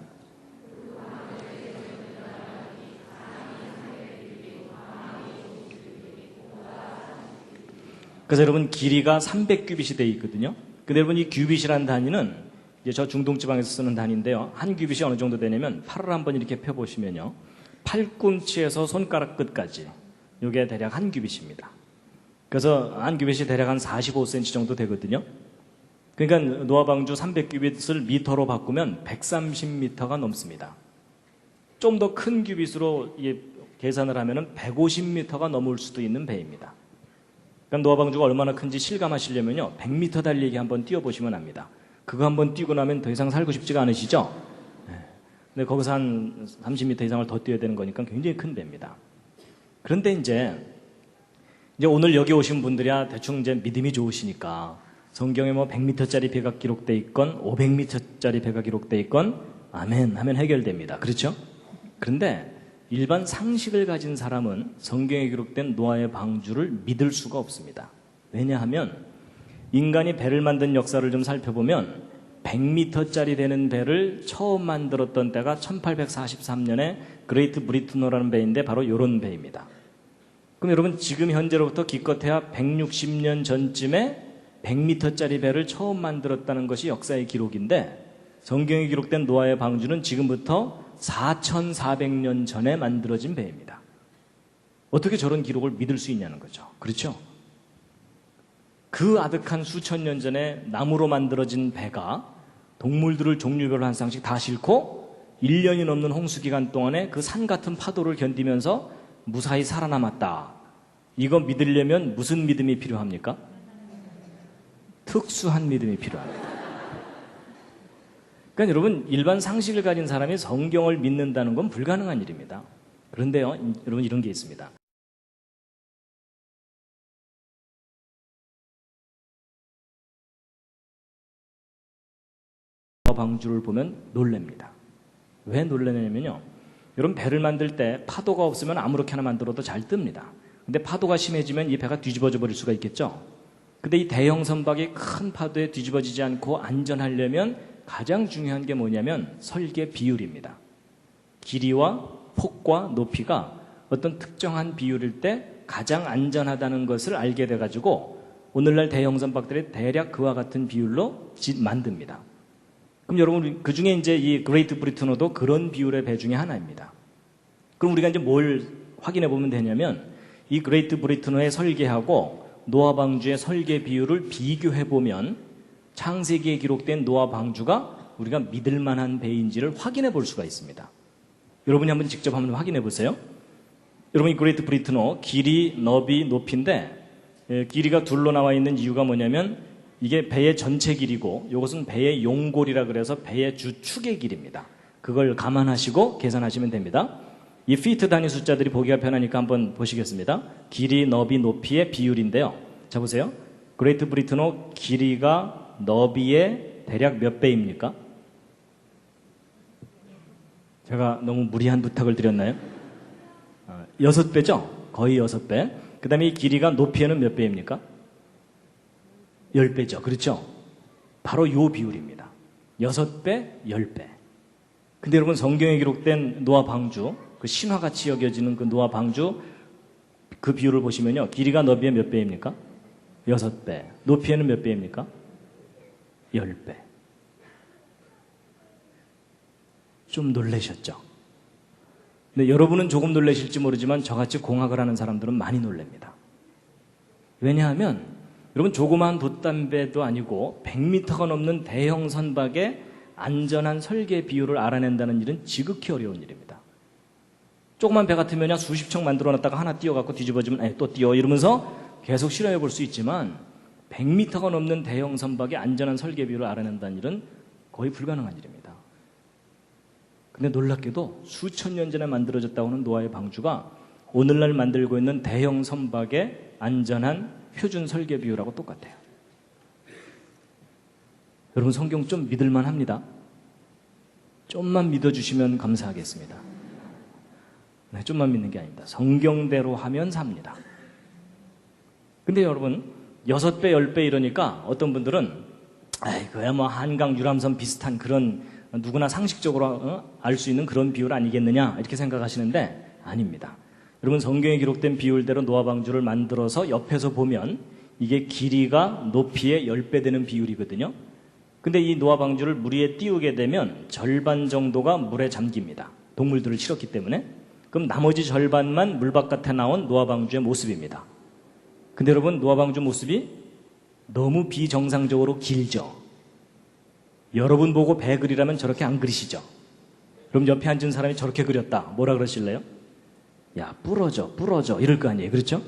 그래서 여러분, 길이가 300규빗이 되어 있거든요. 근데 여러분, 이 규빗이라는 단위는 이제 저 중동지방에서 쓰는 단위인데요. 한 규빗이 어느 정도 되냐면 팔을 한번 이렇게 펴보시면요. 팔꿈치에서 손가락 끝까지 이게 대략 한 규빗입니다. 그래서 한 규빗이 대략 한 45cm 정도 되거든요. 그러니까 노아 방주 300규빗을 미터로 바꾸면 130m가 넘습니다. 좀 더 큰 규빗으로 계산을 하면 150m가 넘을 수도 있는 배입니다. 그러니까 노아 방주가 얼마나 큰지 실감하시려면요, 100m 달리기 한번 뛰어보시면 압니다. 그거 한번 뛰고 나면 더 이상 살고 싶지가 않으시죠? 근데 거기서 한 30m 이상을 더 뛰어야 되는 거니까 굉장히 큰 배입니다. 그런데 이제 오늘 여기 오신 분들이야 대충 이제 믿음이 좋으시니까 성경에 뭐 100m짜리 배가 기록돼 있건 500m짜리 배가 기록돼 있건 아멘 하면 해결됩니다. 그렇죠? 그런데 일반 상식을 가진 사람은 성경에 기록된 노아의 방주를 믿을 수가 없습니다. 왜냐하면 인간이 배를 만든 역사를 좀 살펴보면 100m짜리 되는 배를 처음 만들었던 때가 1843년에 그레이트 브리트노라는 배인데 바로 이런 배입니다. 그럼 여러분, 지금 현재로부터 기껏해야 160년 전쯤에 100m짜리 배를 처음 만들었다는 것이 역사의 기록인데 성경에 기록된 노아의 방주는 지금부터 4400년 전에 만들어진 배입니다. 어떻게 저런 기록을 믿을 수 있냐는 거죠. 그렇죠? 그 아득한 수천 년 전에 나무로 만들어진 배가 동물들을 종류별로 한 쌍씩 다 싣고 1년이 넘는 홍수 기간 동안에 그 산 같은 파도를 견디면서 무사히 살아남았다. 이거 믿으려면 무슨 믿음이 필요합니까? 특수한 믿음이 필요합니다. 그러니까 여러분, 일반 상식을 가진 사람이 성경을 믿는다는 건 불가능한 일입니다. 그런데요, 여러분, 이런 게 있습니다. 노아 방주를 보면 놀랍니다. 왜 놀라냐면요. 여러분 배를 만들 때 파도가 없으면 아무렇게나 만들어도 잘 뜹니다. 근데 파도가 심해지면 이 배가 뒤집어져 버릴 수가 있겠죠. 근데 이 대형 선박이 큰 파도에 뒤집어지지 않고 안전하려면 가장 중요한 게 뭐냐면 설계 비율입니다. 길이와 폭과 높이가 어떤 특정한 비율일 때 가장 안전하다는 것을 알게 돼가지고 오늘날 대형 선박들이 대략 그와 같은 비율로 만듭니다. 그럼 여러분 그 중에 이제 이 그레이트 브리트너도 그런 비율의 배 중에 하나입니다. 그럼 우리가 이제 뭘 확인해 보면 되냐면 이 그레이트 브리트너의 설계하고 노아 방주의 설계 비율을 비교해 보면 창세기에 기록된 노아 방주가 우리가 믿을 만한 배인지를 확인해 볼 수가 있습니다. 여러분이 한번 직접 한번 확인해 보세요. 여러분 이 그레이트 브리트너 길이, 너비, 높이인데 길이가 둘로 나와 있는 이유가 뭐냐면 이게 배의 전체 길이고 이것은 배의 용골이라 그래서 배의 주축의 길입니다. 그걸 감안하시고 계산하시면 됩니다. 이 피트 단위 숫자들이 보기가 편하니까 한번 보시겠습니다. 길이, 너비, 높이의 비율인데요. 자 보세요. 그레이트 브리트너 길이가 너비의 대략 몇 배입니까? 제가 너무 무리한 부탁을 드렸나요? 6배죠? 거의 6배. 그 다음에 이 길이가 높이에는 몇 배입니까? 10배죠. 그렇죠? 바로 요 비율입니다. 6배, 10배. 근데 여러분 성경에 기록된 노아 방주, 그 신화같이 여겨지는 그 노아 방주 그 비율을 보시면요. 길이가 너비의 몇 배입니까? 6배. 높이에는 몇 배입니까? 10배. 좀 놀라셨죠? 근데 여러분은 조금 놀라실지 모르지만 저같이 공학을 하는 사람들은 많이 놀랍니다. 왜냐하면 여러분 조그마한 돛담배도 아니고 100m가 넘는 대형 선박의 안전한 설계 비율을 알아낸다는 일은 지극히 어려운 일입니다. 조그만 배 같으면 수십 척 만들어놨다가 하나 띄워갖고 뒤집어지면 또 띄워 이러면서 계속 실험해 볼 수 있지만 100m가 넘는 대형 선박의 안전한 설계 비율을 알아낸다는 일은 거의 불가능한 일입니다. 근데 놀랍게도 수천 년 전에 만들어졌다고 하는 노아의 방주가 오늘날 만들고 있는 대형 선박의 안전한 표준 설계 비율하고 똑같아요. 여러분 성경 좀 믿을만 합니다. 좀만 믿어주시면 감사하겠습니다. 네, 좀만 믿는 게 아닙니다. 성경대로 하면 삽니다. 근데 여러분 6배, 10배 이러니까 어떤 분들은 그야 뭐 한강 유람선 비슷한 그런 누구나 상식적으로 알 수 있는 그런 비율 아니겠느냐 이렇게 생각하시는데 아닙니다. 여러분 성경에 기록된 비율대로 노아 방주를 만들어서 옆에서 보면 이게 길이가 높이의 10배 되는 비율이거든요. 근데 이 노아 방주를 물 위에 띄우게 되면 절반 정도가 물에 잠깁니다. 동물들을 실었기 때문에. 그럼 나머지 절반만 물 바깥에 나온 노아 방주의 모습입니다. 근데 여러분 노아 방주 모습이 너무 비정상적으로 길죠. 여러분 보고 배 그리라면 저렇게 안 그리시죠? 그럼 옆에 앉은 사람이 저렇게 그렸다. 뭐라 그러실래요? 야, 부러져. 이럴 거 아니에요. 그렇죠?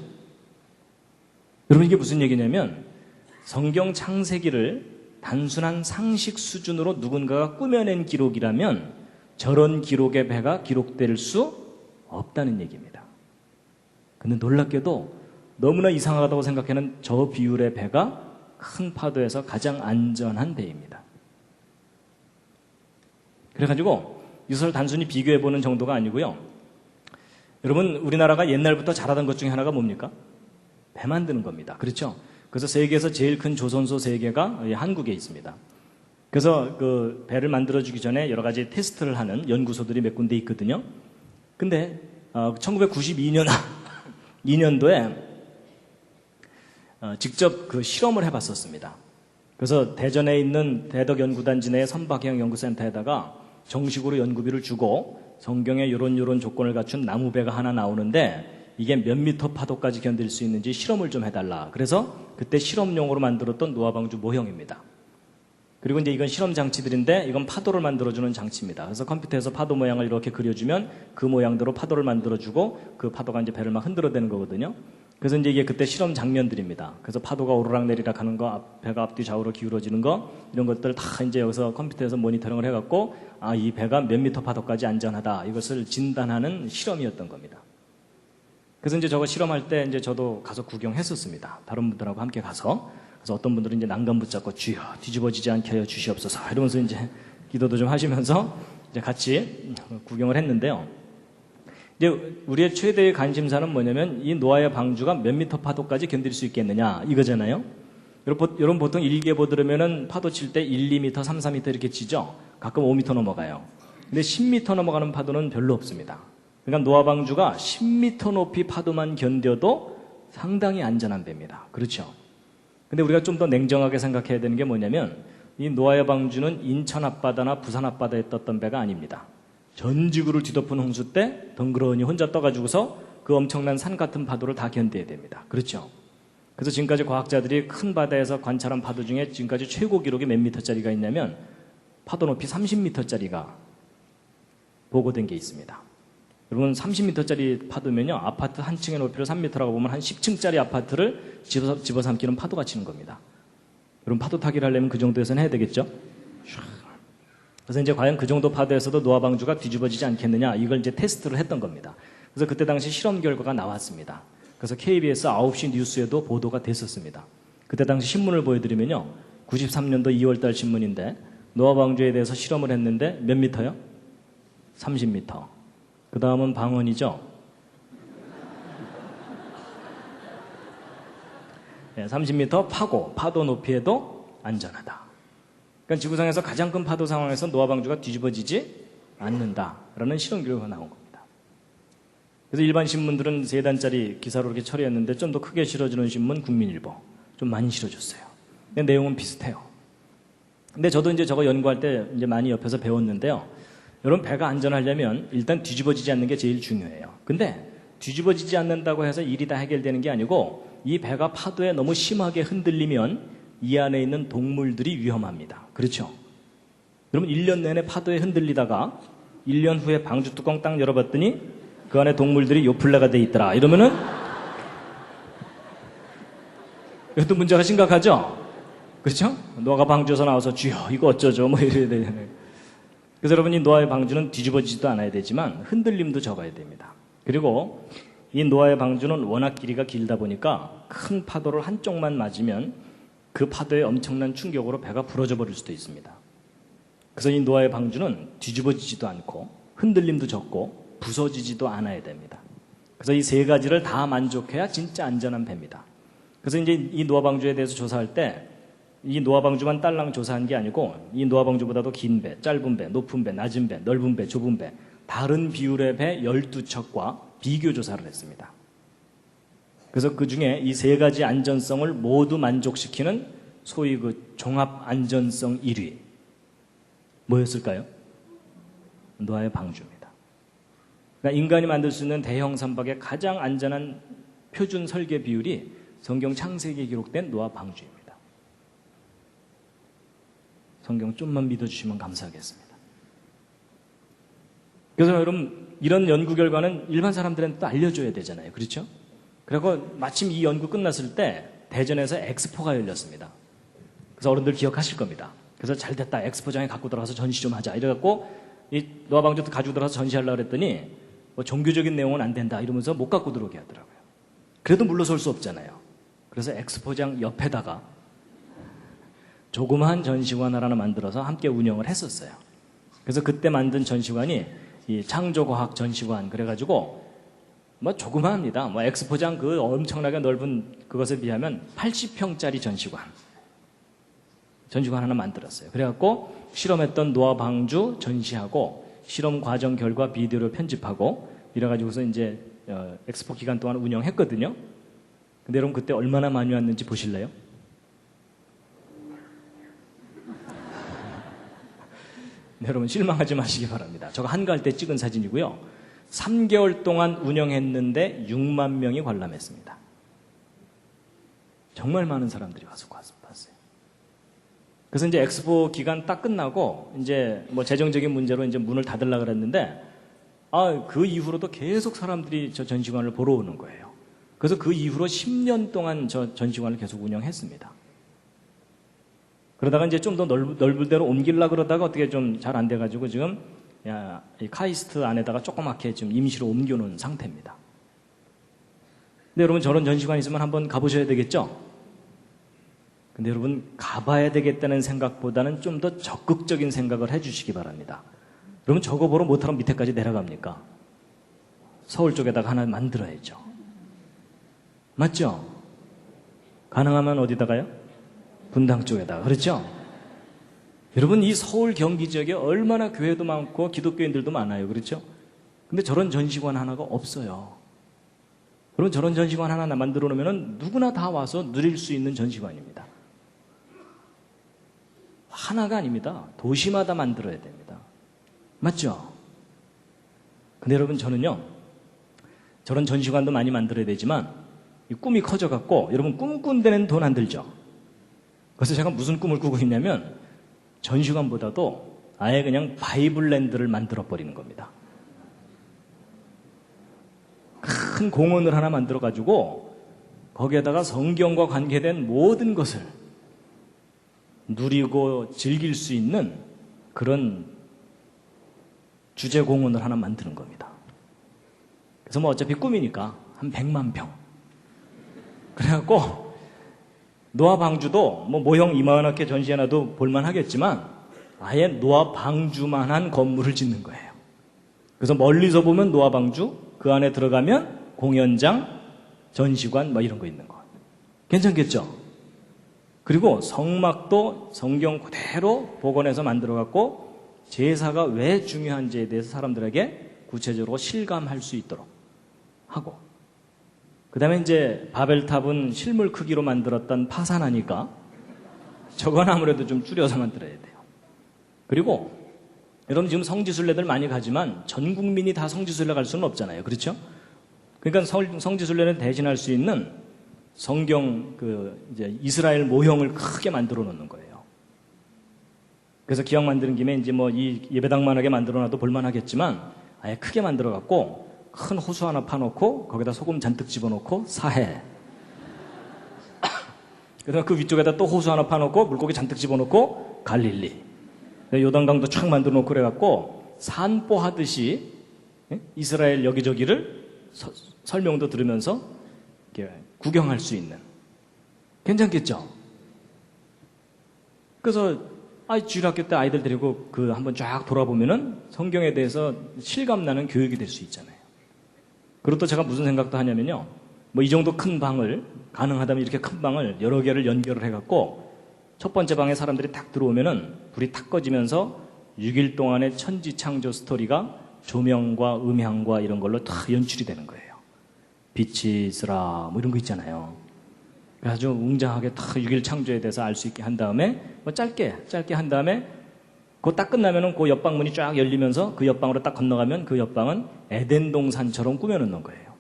여러분 이게 무슨 얘기냐면 성경 창세기를 단순한 상식 수준으로 누군가가 꾸며낸 기록이라면 저런 기록의 배가 기록될 수 없다는 얘기입니다. 근데 놀랍게도 너무나 이상하다고 생각하는 저 비율의 배가 큰 파도에서 가장 안전한 배입니다. 그래가지고 이것을 단순히 비교해보는 정도가 아니고요. 여러분 우리나라가 옛날부터 잘하던 것 중에 하나가 뭡니까? 배 만드는 겁니다. 그렇죠? 그래서 세계에서 제일 큰 조선소 3개가 한국에 있습니다. 그래서 그 배를 만들어주기 전에 여러 가지 테스트를 하는 연구소들이 몇 군데 있거든요. 근데 1992년 2년도에 직접 그 실험을 해봤었습니다. 그래서 대전에 있는 대덕연구단지 내 선박형 연구센터에다가 정식으로 연구비를 주고 성경에 요런 조건을 갖춘 나무배가 하나 나오는데 이게 몇 미터 파도까지 견딜 수 있는지 실험을 좀 해달라. 그래서 그때 실험용으로 만들었던 노아방주 모형입니다. 그리고 이제 이건 실험 장치들인데 이건 파도를 만들어주는 장치입니다. 그래서 컴퓨터에서 파도 모양을 이렇게 그려주면 그 모양대로 파도를 만들어주고 그 파도가 이제 배를 막 흔들어대는 거거든요. 그래서 이제 이게 그때 실험 장면들입니다. 그래서 파도가 오르락 내리락 하는 거, 배가 앞뒤 좌우로 기울어지는 거, 이런 것들 다 이제 여기서 컴퓨터에서 모니터링을 해갖고, 이 배가 몇 미터 파도까지 안전하다. 이것을 진단하는 실험이었던 겁니다. 그래서 이제 저거 실험할 때 이제 저도 가서 구경했었습니다. 다른 분들하고 함께 가서. 그래서 어떤 분들은 이제 난간 붙잡고 주여 뒤집어지지 않게 하여 주시옵소서. 이러면서 이제 기도도 좀 하시면서 이제 같이 구경을 했는데요. 이제 우리의 최대의 관심사는 뭐냐면 이 노아의 방주가 몇 미터 파도까지 견딜 수 있겠느냐 이거잖아요. 여러분 보통 일개보 들으면은 파도 칠 때 1, 2m, 3, 4m 이렇게 치죠. 가끔 5m 넘어가요. 근데 10m 넘어가는 파도는 별로 없습니다. 그러니까 노아 방주가 10m 높이 파도만 견뎌도 상당히 안전한 배입니다. 그렇죠? 근데 우리가 좀 더 냉정하게 생각해야 되는 게 뭐냐면 이 노아의 방주는 인천 앞바다나 부산 앞바다에 떴던 배가 아닙니다. 전 지구를 뒤덮은 홍수 때 덩그러니 혼자 떠가지고서 그 엄청난 산 같은 파도를 다 견뎌야 됩니다. 그렇죠? 그래서 지금까지 과학자들이 큰 바다에서 관찰한 파도 중에 지금까지 최고 기록이 몇 미터짜리가 있냐면 파도 높이 30미터짜리가 보고된 게 있습니다. 여러분 30미터짜리 파도면요 아파트 한 층의 높이를 3미터라고 보면 한 10층짜리 아파트를 집어삼키는 파도가 치는 겁니다. 여러분 파도 타기를 하려면 그 정도에서는 해야 되겠죠? 그래서 이제 과연 그 정도 파도에서도 노아 방주가 뒤집어지지 않겠느냐 이걸 이제 테스트를 했던 겁니다. 그래서 그때 당시 실험 결과가 나왔습니다. 그래서 KBS 9시 뉴스에도 보도가 됐었습니다. 그때 당시 신문을 보여드리면요 93년도 2월달 신문인데 노아 방주에 대해서 실험을 했는데 몇 미터요? 30미터. 그 다음은 방언이죠. 네, 30미터 파도 높이에도 안전하다. 그러니까 지구상에서 가장 큰 파도 상황에서 노아 방주가 뒤집어지지 않는다라는 실험 결과가 나온 겁니다. 그래서 일반 신문들은 3단짜리 기사로 이렇게 처리했는데 좀 더 크게 실어주는 신문 국민일보 좀 많이 실어줬어요. 근데 내용은 비슷해요. 근데 저도 이제 저거 연구할 때 이제 많이 옆에서 배웠는데요. 여러분 배가 안전하려면 일단 뒤집어지지 않는 게 제일 중요해요. 근데 뒤집어지지 않는다고 해서 일이 다 해결되는 게 아니고 이 배가 파도에 너무 심하게 흔들리면 이 안에 있는 동물들이 위험합니다. 그렇죠? 여러분 1년 내내 파도에 흔들리다가 1년 후에 방주 뚜껑 딱 열어봤더니 그 안에 동물들이 요플레가 돼 있더라. 이러면은 이것도 문제가 심각하죠? 그렇죠? 노아가 방주에서 나와서 주여 이거 어쩌죠? 뭐 이래야 되잖아요. 그래서 여러분 이 노아의 방주는 뒤집어지지도 않아야 되지만 흔들림도 적어야 됩니다. 그리고 이 노아의 방주는 워낙 길이가 길다 보니까 큰 파도를 한쪽만 맞으면 그 파도의 엄청난 충격으로 배가 부러져 버릴 수도 있습니다. 그래서 이 노아의 방주는 뒤집어지지도 않고 흔들림도 적고 부서지지도 않아야 됩니다. 그래서 이 3가지를 다 만족해야 진짜 안전한 배입니다. 그래서 이제 이 노아 방주에 대해서 조사할 때 이 노아 방주만 딸랑 조사한 게 아니고 이 노아 방주보다도 긴 배, 짧은 배, 높은 배, 낮은 배, 넓은 배, 좁은 배 다른 비율의 배 12척과 비교 조사를 했습니다. 그래서 그 중에 이 3가지 안전성을 모두 만족시키는 소위 그 종합 안전성 1위 뭐였을까요? 노아의 방주입니다. 그러니까 인간이 만들 수 있는 대형 선박의 가장 안전한 표준 설계 비율이 성경 창세기에 기록된 노아 방주입니다. 성경 좀만 믿어주시면 감사하겠습니다. 그래서 여러분 이런 연구 결과는 일반 사람들한테 또 알려줘야 되잖아요. 그렇죠? 그리고 마침 이 연구 끝났을 때 대전에서 엑스포가 열렸습니다. 그래서 어른들 기억하실 겁니다. 그래서 잘 됐다. 엑스포장에 갖고 들어가서 전시 좀 하자. 이래갖고 이 노아 방주도 가지고 들어가서 전시하려고 그랬더니 뭐 종교적인 내용은 안 된다. 이러면서 못 갖고 들어오게 하더라고요. 그래도 물러설 수 없잖아요. 그래서 엑스포장 옆에다가 조그마한 전시관 하나 만들어서 함께 운영을 했었어요. 그래서 그때 만든 전시관이 이 창조과학 전시관 그래가지고 뭐 조그마합니다. 뭐 엑스포장 그 엄청나게 넓은 그것에 비하면 80평짜리 전시관 하나 만들었어요. 그래갖고 실험했던 노아 방주 전시하고 실험 과정 결과 비디오를 편집하고 이래가지고서 이제 엑스포 기간 동안 운영했거든요. 근데 여러분 그때 얼마나 많이 왔는지 보실래요? 네, 여러분 실망하지 마시기 바랍니다. 저거 한가할 때 찍은 사진이고요. 3개월 동안 운영했는데 6만 명이 관람했습니다. 정말 많은 사람들이 와서 봤어요. 그래서 이제 엑스포 기간 딱 끝나고 이제 뭐 재정적인 문제로 이제 문을 닫으려고 그랬는데 그 이후로도 계속 사람들이 저 전시관을 보러 오는 거예요. 그래서 그 이후로 10년 동안 저 전시관을 계속 운영했습니다. 그러다가 이제 좀 더 넓을 대로 옮기려고 그러다가 어떻게 좀 잘 안 돼가지고 지금 이 카이스트 안에다가 조그맣게 좀 임시로 옮겨놓은 상태입니다. 근데 여러분 저런 전시관 있으면 한번 가보셔야 되겠죠? 근데 여러분, 가봐야 되겠다는 생각보다는 좀 더 적극적인 생각을 해주시기 바랍니다. 그러면 저거 보러 못하면 밑에까지 내려갑니까? 서울 쪽에다가 하나 만들어야죠. 맞죠? 가능하면 어디다가요? 분당 쪽에다가. 그렇죠? 여러분, 이 서울 경기 지역에 얼마나 교회도 많고 기독교인들도 많아요. 그렇죠? 근데 저런 전시관 하나가 없어요. 그럼 저런 전시관 하나 만들어 놓으면 누구나 다 와서 누릴 수 있는 전시관입니다. 하나가 아닙니다. 도시마다 만들어야 됩니다. 맞죠? 근데 여러분, 저는요, 저런 전시관도 많이 만들어야 되지만 이 꿈이 커져갖고, 여러분, 꿈꾼 데는 돈 안 들죠? 그래서 제가 무슨 꿈을 꾸고 있냐면 전시관보다도 아예 그냥 바이블랜드를 만들어버리는 겁니다. 큰 공원을 하나 만들어가지고 거기에다가 성경과 관계된 모든 것을 누리고 즐길 수 있는 그런 주제 공원을 하나 만드는 겁니다. 그래서 뭐 어차피 꿈이니까 한 100만 평. 그래갖고 노아 방주도 뭐 모형 이만하게 전시해놔도 볼만하겠지만 아예 노아 방주만한 건물을 짓는 거예요. 그래서 멀리서 보면 노아 방주, 그 안에 들어가면 공연장, 전시관 뭐 이런 거 있는 거. 괜찮겠죠? 그리고 성막도 성경 그대로 복원해서 만들어갖고 제사가 왜 중요한지에 대해서 사람들에게 구체적으로 실감할 수 있도록 하고, 그 다음에 이제 바벨탑은 실물 크기로 만들었던 파산하니까 저건 아무래도 좀 줄여서 만들어야 돼요. 그리고 여러분, 지금 성지순례들 많이 가지만 전 국민이 다 성지순례 갈 수는 없잖아요. 그렇죠? 그러니까 성지순례를 대신할 수 있는 성경 이제 이스라엘 모형을 크게 만들어 놓는 거예요. 그래서 기왕 만드는 김에 이제 뭐 이 예배당만하게 만들어 놔도 볼만하겠지만 아예 크게 만들어 갖고 큰 호수 하나 파놓고 거기다 소금 잔뜩 집어넣고 사해. 그다음 그 위쪽에다 또 호수 하나 파놓고 물고기 잔뜩 집어넣고 갈릴리. 요단강도 촥 만들어 놓고 그래갖고 산보하듯이 이스라엘 여기저기를 설명도 들으면서 구경할 수 있는. 괜찮겠죠? 그래서 주일학교 때 아이들 데리고 한번 쫙 돌아보면은 성경에 대해서 실감나는 교육이 될 수 있잖아요. 그리고 또 제가 무슨 생각도 하냐면요, 뭐 이 정도 큰 방을, 가능하다면 이렇게 큰 방을 여러 개를 연결을 해갖고 첫 번째 방에 사람들이 딱 들어오면은 불이 탁 꺼지면서 6일 동안의 천지 창조 스토리가 조명과 음향과 이런 걸로 다 연출이 되는 거예요. 빛이 있으라 뭐 이런 거 있잖아요. 아주 웅장하게 다 6일 창조에 대해서 알 수 있게 한 다음에 뭐 짧게 한 다음에 그거 딱 끝나면은 그 옆방 문이 쫙 열리면서 그 옆방으로 딱 건너가면 그 옆방은 에덴 동산처럼 꾸며놓는 거예요.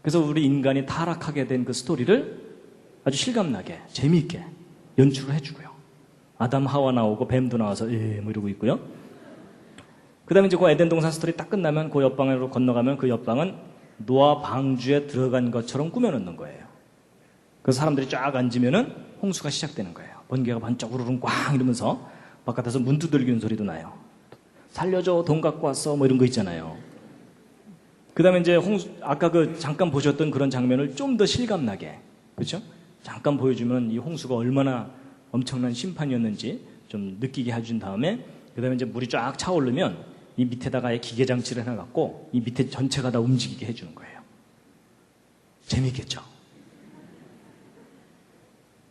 그래서 우리 인간이 타락하게 된 그 스토리를 아주 실감나게 재미있게 연출을 해주고요. 아담 하와 나오고 뱀도 나와서 뭐 이러고 있고요. 그 다음에 이제 그 에덴 동산 스토리 딱 끝나면 그 옆방으로 건너가면 그 옆방은 노아 방주에 들어간 것처럼 꾸며놓는 거예요. 그래서 사람들이 쫙 앉으면은 홍수가 시작되는 거예요. 번개가 반짝 우르릉 꽝 이러면서 바깥에서 문 두들기는 소리도 나요. 살려줘, 돈 갖고 왔어, 뭐 이런 거 있잖아요. 그 다음에 이제 아까 잠깐 보셨던 그런 장면을 좀 더 실감나게, 그렇죠? 잠깐 보여주면 이 홍수가 얼마나 엄청난 심판이었는지 좀 느끼게 해준 다음에, 그 다음에 이제 물이 쫙 차오르면 이 밑에다가 기계장치를 해놔갖고 이 밑에 전체가 다 움직이게 해주는 거예요. 재밌겠죠?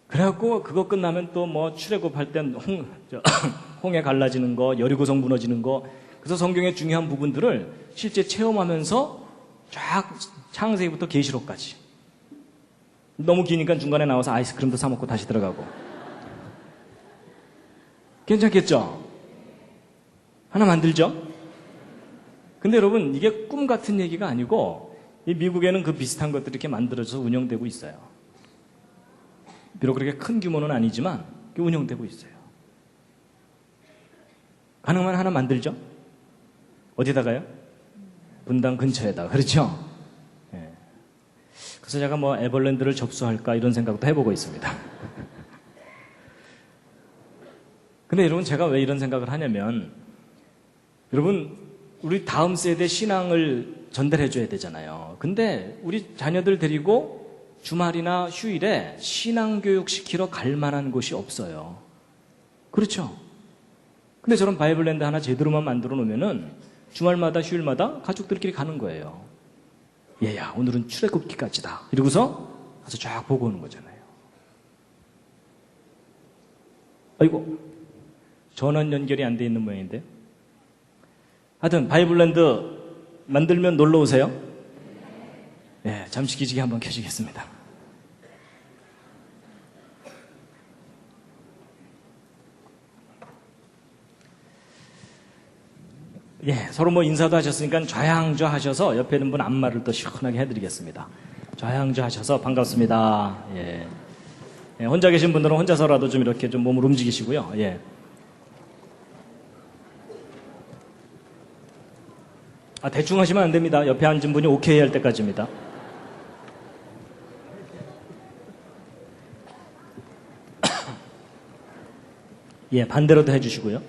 그래갖고 그거 끝나면 또 뭐 출애굽할 땐 홍해 갈라지는 거, 여리고성 무너지는 거, 그래서 성경의 중요한 부분들을 실제 체험하면서 쫙 창세기부터 계시록까지. 너무 기니까 중간에 나와서 아이스크림도 사 먹고 다시 들어가고. 괜찮겠죠? 하나 만들죠? 근데 여러분, 이게 꿈 같은 얘기가 아니고 이 미국에는 그 비슷한 것들이 이렇게 만들어져서 운영되고 있어요. 비록 그렇게 큰 규모는 아니지만 운영되고 있어요. 가능하면 하나 만들죠? 어디다가요? 분당 근처에다가. 그렇죠? 예. 그래서 제가 뭐 에버랜드를 접수할까 이런 생각도 해보고 있습니다. 근데 여러분, 제가 왜 이런 생각을 하냐면, 여러분, 우리 다음 세대 신앙을 전달해줘야 되잖아요. 근데 우리 자녀들 데리고 주말이나 휴일에 신앙교육 시키러 갈 만한 곳이 없어요. 그렇죠? 근데 저런 바이블랜드 하나 제대로만 만들어 놓으면은 주말마다 휴일마다 가족들끼리 가는 거예요. 얘야, 오늘은 출애굽기까지다. 이러고서 가서 쫙 보고 오는 거잖아요. 아이고, 전원 연결이 안 돼 있는 모양인데. 하여튼 바이블랜드 만들면 놀러 오세요. 예, 잠시 기지개 한번 켜시겠습니다. 예, 서로 뭐 인사도 하셨으니까 좌양좌 하셔서 옆에 있는 분 안마를 또 시원하게 해드리겠습니다. 좌양좌 하셔서 반갑습니다. 예. 예, 혼자 계신 분들은 혼자서라도 좀 이렇게 좀 몸을 움직이시고요. 예. 대충 하시면 안 됩니다. 옆에 앉은 분이 오케이 할 때까지입니다. 예, 반대로도 해주시고요.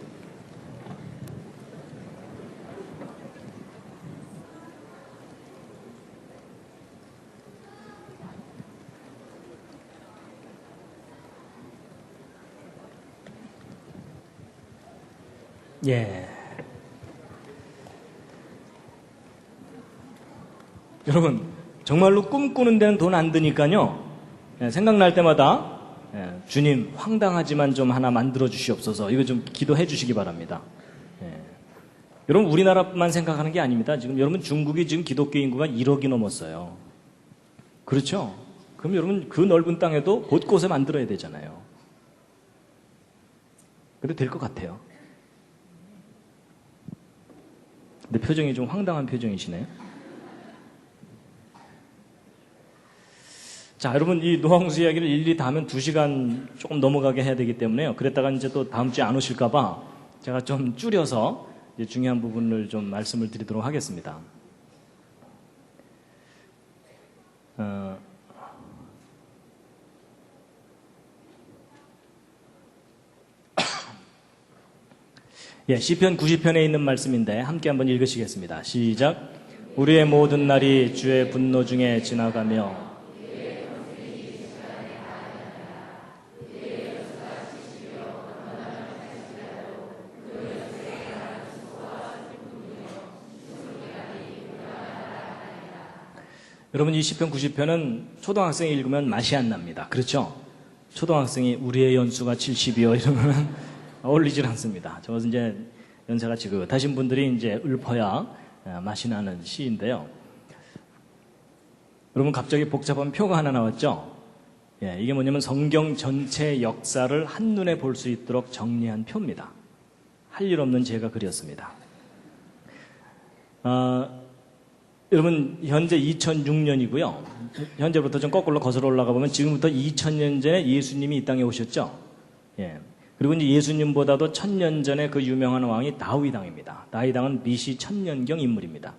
예. 여러분, 정말로 꿈꾸는 데는 돈 안 드니까요. 예, 생각날 때마다 주님 황당하지만 좀 하나 만들어 주시옵소서. 이거 좀 기도해 주시기 바랍니다. 예. 여러분, 우리나라만 생각하는 게 아닙니다. 지금 여러분, 중국이 지금 기독교 인구가 1억이 넘었어요. 그렇죠? 그럼 여러분, 그 넓은 땅에도 곳곳에 만들어야 되잖아요. 근데 될 것 같아요. 근데 표정이 좀 황당한 표정이시네요. 자, 여러분, 이 노홍수 이야기를 일일이 다 하면 2시간 조금 넘어가게 해야 되기 때문에요. 그랬다가 이제 또 다음 주에 안 오실까봐 제가 좀 줄여서 이제 중요한 부분을 좀 말씀을 드리도록 하겠습니다. 예, 시편 90편에 있는 말씀인데 함께 한번 읽으시겠습니다. 시작. 우리의 모든 날이 주의 분노 중에 지나가며 여러분, 이 시편 90편은 초등학생이 읽으면 맛이 안 납니다. 그렇죠? 초등학생이 우리의 연수가 70이요 이러면 어울리질 않습니다. 저것은 이제 연세가 지긋하신 분들이 이제 읊어야 맛이 나는 시인데요. 여러분, 갑자기 복잡한 표가 하나 나왔죠? 예, 이게 뭐냐면 성경 전체 역사를 한눈에 볼 수 있도록 정리한 표입니다. 할 일 없는 제가 그렸습니다. 여러분, 현재 2006년이고요. 현재부터 좀 거꾸로 거슬러 올라가 보면 지금부터 2000년 전에 예수님이 이 땅에 오셨죠? 예. 그리고 이제 예수님보다도 1000년 전에 그 유명한 왕이 다윗 왕입니다. 다윗 왕은 BC 1000년경 인물입니다.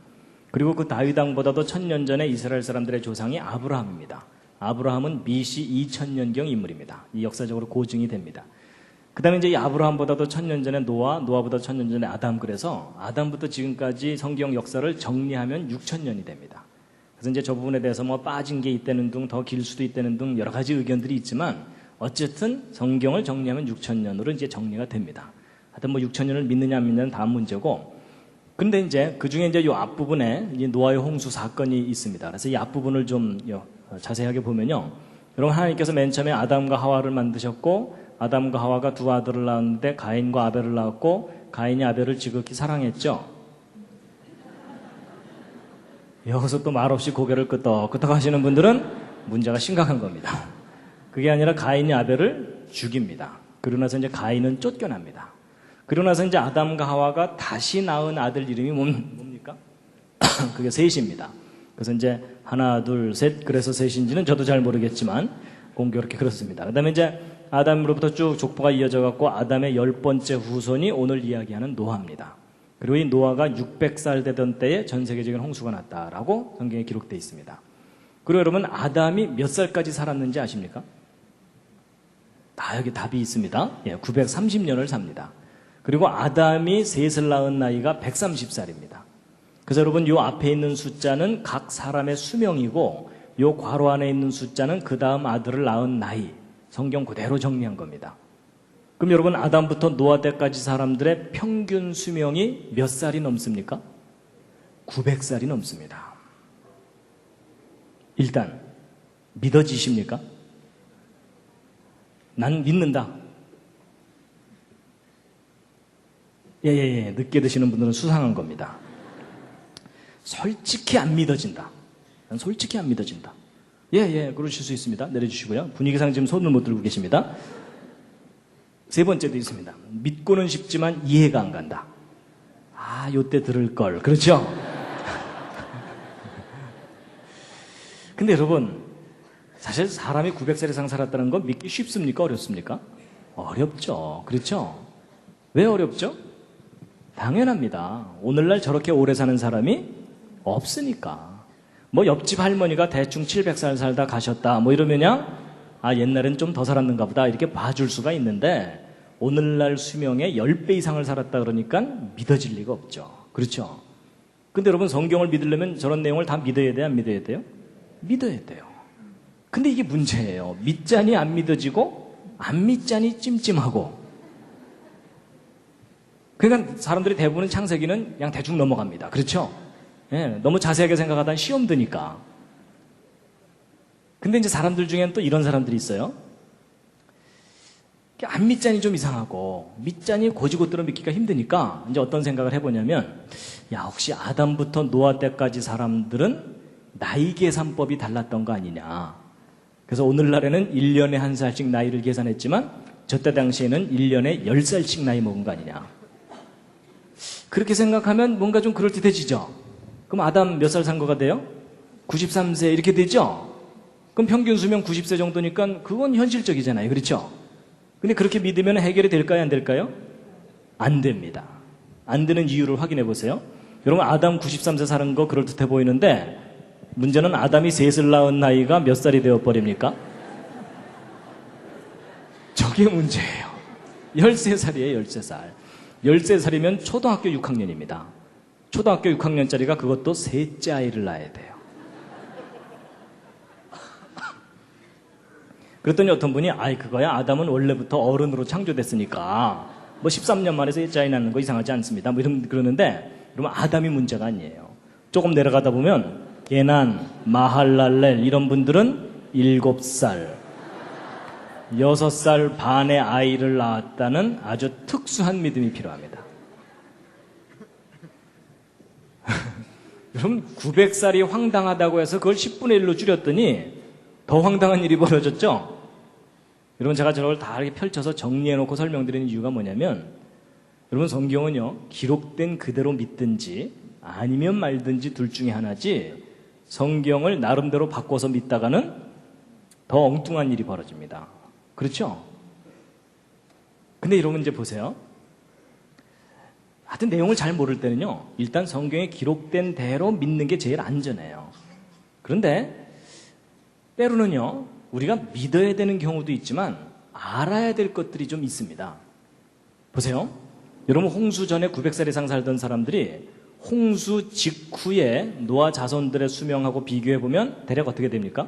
그리고 그 다윗 왕보다도 1000년 전에 이스라엘 사람들의 조상이 아브라함입니다. 아브라함은 BC 2000년경 인물입니다. 이 역사적으로 고증이 됩니다. 그 다음에 이제 이 아브라함보다도 1000년 전에 노아보다 1000년 전에 아담, 그래서 아담부터 지금까지 성경 역사를 정리하면 6000년이 됩니다. 그래서 이제 저 부분에 대해서 뭐 빠진 게 있다는 등, 더 길 수도 있다는 등 여러 가지 의견들이 있지만 어쨌든 성경을 정리하면 6000년으로 이제 정리가 됩니다. 하여튼 뭐 6000년을 믿느냐 안 믿느냐는 다음 문제고, 근데 이제 그 중에 이제 요 앞부분에 이제 노아의 홍수 사건이 있습니다. 그래서 이 앞부분을 좀 자세하게 보면요. 여러분, 하나님께서 맨 처음에 아담과 하와를 만드셨고, 아담과 하와가 두 아들을 낳았는데 가인과 아벨을 낳았고, 가인이 아벨을 지극히 사랑했죠. 여기서 또 말없이 고개를 끄덕끄덕 하시는 분들은 문제가 심각한 겁니다. 그게 아니라 가인이 아벨을 죽입니다. 그러고 나서 이제 가인은 쫓겨납니다. 그러고 나서 이제 아담과 하와가 다시 낳은 아들 이름이 뭡니까? 그게 셋입니다. 그래서 이제 하나, 둘, 셋, 그래서 셋인지는 저도 잘 모르겠지만 공교롭게 그렇습니다. 그 다음에 이제 아담으로부터 쭉 족보가 이어져 갖고 아담의 10번째 후손이 오늘 이야기하는 노아입니다. 그리고 이 노아가 600살 되던 때에 전 세계적인 홍수가 났다라고 성경에 기록되어 있습니다. 그리고 여러분, 아담이 몇 살까지 살았는지 아십니까? 여기 답이 있습니다. 예, 930년을 삽니다. 그리고 아담이 셋을 낳은 나이가 130살입니다. 그래서 여러분, 이 앞에 있는 숫자는 각 사람의 수명이고, 요 괄호 안에 있는 숫자는 그 다음 아들을 낳은 나이. 성경 그대로 정리한 겁니다. 그럼 여러분 아담부터 노아 때까지 사람들의 평균 수명이 몇 살이 넘습니까? 900살이 넘습니다. 일단 믿어지십니까? 난 믿는다. 예. 늦게 드시는 분들은 수상한 겁니다. 솔직히 안 믿어진다. 난 솔직히 안 믿어진다. 그러실 수 있습니다. 내려주시고요. 분위기상 지금 손을 못 들고 계십니다. 세 번째도 있습니다. 믿고는 싶지만 이해가 안 간다. 요때 들을 걸. 그렇죠? 근데 여러분, 사실 사람이 900살 이상 살았다는 건 믿기 쉽습니까? 어렵습니까? 어렵죠. 그렇죠? 왜 어렵죠? 당연합니다. 오늘날 저렇게 오래 사는 사람이 없으니까. 뭐 옆집 할머니가 대충 700살 살다 가셨다. 뭐 이러면야 옛날엔 좀 더 살았는가 보다 이렇게 봐줄 수가 있는데 오늘날 수명의 10배 이상을 살았다 그러니까 믿어질 리가 없죠. 그렇죠? 근데 여러분 성경을 믿으려면 저런 내용을 다 믿어야 돼요? 안 믿어야 돼요? 믿어야 돼요. 근데 이게 문제예요. 믿자니 안 믿어지고 안 믿자니 찜찜하고. 그러니까 사람들이 대부분 창세기는 그냥 대충 넘어갑니다. 그렇죠? 너무 자세하게 생각하다 시험 드니까. 근데 이제 사람들 중에는 또 이런 사람들이 있어요. 안 믿자니 좀 이상하고 믿자니 고지고대로 믿기가 힘드니까 이제 어떤 생각을 해보냐면 혹시 아담부터 노아 때까지 사람들은 나이 계산법이 달랐던 거 아니냐. 그래서 오늘날에는 1년에 한 살씩 나이를 계산했지만 저때 당시에는 1년에 10살씩 나이 먹은 거 아니냐. 그렇게 생각하면 뭔가 좀 그럴듯해지죠. 그럼 아담 몇 살 산 거가 돼요? 93세 이렇게 되죠? 그럼 평균 수명 90세 정도니까 그건 현실적이잖아요. 그렇죠? 근데 그렇게 믿으면 해결이 될까요? 안 될까요? 안 됩니다. 안 되는 이유를 확인해 보세요. 여러분 아담 93세 사는 거 그럴듯해 보이는데 문제는 아담이 셋을 낳은 나이가 몇 살이 되어버립니까? 저게 문제예요. 13살이에요. 13살. 13살이면 초등학교 6학년입니다. 초등학교 6학년짜리가 그것도 셋째 아이를 낳아야 돼요. 그랬더니 어떤 분이 그거야 아담은 원래부터 어른으로 창조됐으니까 뭐 13년 만에 셋째 아이 낳는 거 이상하지 않습니다. 뭐 그러는데 그러면 아담이 문제가 아니에요. 조금 내려가다 보면 게난, 마할랄렐 이런 분들은 7살, 6살 반의 아이를 낳았다는 아주 특수한 믿음이 필요합니다. 여러분 900살이 황당하다고 해서 그걸 10분의 1로 줄였더니 더 황당한 일이 벌어졌죠? 여러분 제가 저걸 다 이렇게 펼쳐서 정리해놓고 설명드리는 이유가 뭐냐면 여러분 성경은요 기록된 그대로 믿든지 아니면 말든지 둘 중에 하나지 성경을 나름대로 바꿔서 믿다가는 더 엉뚱한 일이 벌어집니다. 그렇죠? 근데 여러분 이제 보세요. 하여튼 내용을 잘 모를 때는요 일단 성경에 기록된 대로 믿는 게 제일 안전해요. 그런데 때로는요 우리가 믿어야 되는 경우도 있지만 알아야 될 것들이 좀 있습니다. 보세요. 여러분 홍수 전에 900살 이상 살던 사람들이 홍수 직후에 노아 자손들의 수명하고 비교해보면 대략 어떻게 됩니까?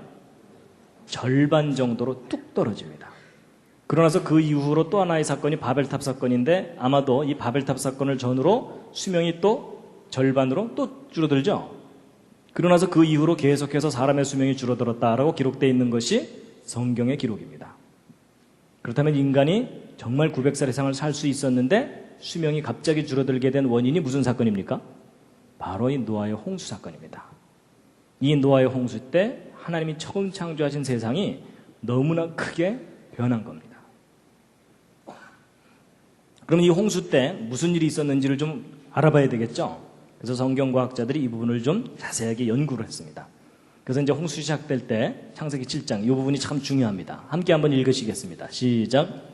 절반 정도로 뚝 떨어집니다. 그러나서 그 이후로 또 하나의 사건이 바벨탑 사건인데 아마도 이 바벨탑 사건을 전후로 수명이 또 절반으로 또 줄어들죠. 그러나서 그 이후로 계속해서 사람의 수명이 줄어들었다라고 기록되어 있는 것이 성경의 기록입니다. 그렇다면 인간이 정말 900살 이상을 살 수 있었는데 수명이 갑자기 줄어들게 된 원인이 무슨 사건입니까? 바로 이 노아의 홍수 사건입니다. 이 노아의 홍수 때 하나님이 처음 창조하신 세상이 너무나 크게 변한 겁니다. 그럼 이 홍수 때 무슨 일이 있었는지를 좀 알아봐야 되겠죠? 그래서 성경과학자들이 이 부분을 좀 자세하게 연구를 했습니다. 그래서 이제 홍수 시작될 때 창세기 7장 이 부분이 참 중요합니다. 함께 한번 읽으시겠습니다. 시작.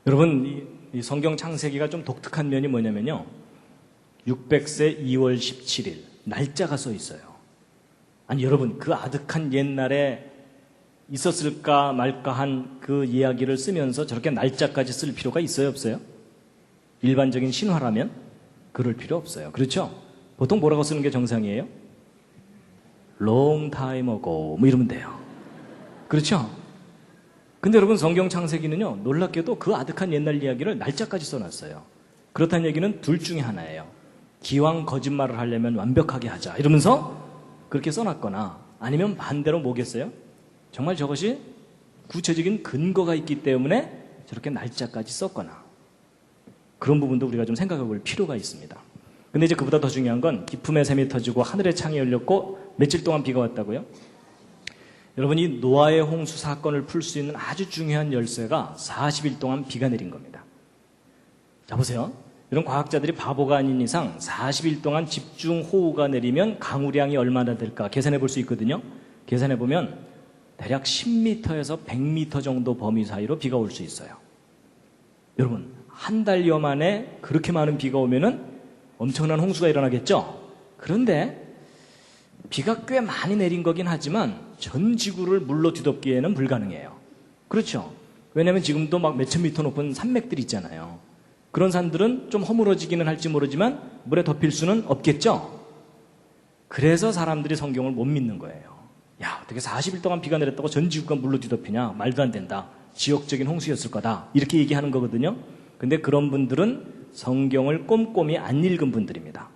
여러분 이 성경 창세기가 좀 독특한 면이 뭐냐면요. 600세 2월 17일 날짜가 써 있어요. 아니 여러분, 그 아득한 옛날에 있었을까 말까 한 그 이야기를 쓰면서 저렇게 날짜까지 쓸 필요가 있어요, 없어요? 일반적인 신화라면 그럴 필요 없어요. 그렇죠? 보통 뭐라고 쓰는 게 정상이에요? Long time ago 뭐 이러면 돼요. 그렇죠? 근데 여러분, 성경 창세기는요, 놀랍게도 그 아득한 옛날 이야기를 날짜까지 써놨어요. 그렇다는 얘기는 둘 중에 하나예요. 기왕 거짓말을 하려면 완벽하게 하자 이러면서 그렇게 써놨거나, 아니면 반대로 뭐겠어요? 정말 저것이 구체적인 근거가 있기 때문에 저렇게 날짜까지 썼거나, 그런 부분도 우리가 좀 생각해 볼 필요가 있습니다. 근데 이제 그보다 더 중요한 건 기쁨의 샘이 터지고 하늘의 창이 열렸고 며칠 동안 비가 왔다고요? 여러분, 이 노아의 홍수 사건을 풀 수 있는 아주 중요한 열쇠가 40일 동안 비가 내린 겁니다. 자, 보세요. 이런 과학자들이 바보가 아닌 이상 40일 동안 집중 호우가 내리면 강우량이 얼마나 될까 계산해 볼 수 있거든요. 계산해 보면 대략 10m에서 100m 정도 범위 사이로 비가 올 수 있어요. 여러분, 한 달여 만에 그렇게 많은 비가 오면은 엄청난 홍수가 일어나겠죠? 그런데 비가 꽤 많이 내린 거긴 하지만 전 지구를 물로 뒤덮기에는 불가능해요. 그렇죠? 왜냐하면 지금도 막 몇천 미터 높은 산맥들이 있잖아요. 그런 산들은 좀 허물어지기는 할지 모르지만 물에 덮일 수는 없겠죠? 그래서 사람들이 성경을 못 믿는 거예요. 야, 어떻게 40일 동안 비가 내렸다고 전 지구가 물로 뒤덮이냐? 말도 안 된다. 지역적인 홍수였을 거다. 이렇게 얘기하는 거거든요. 근데 그런 분들은 성경을 꼼꼼히 안 읽은 분들입니다.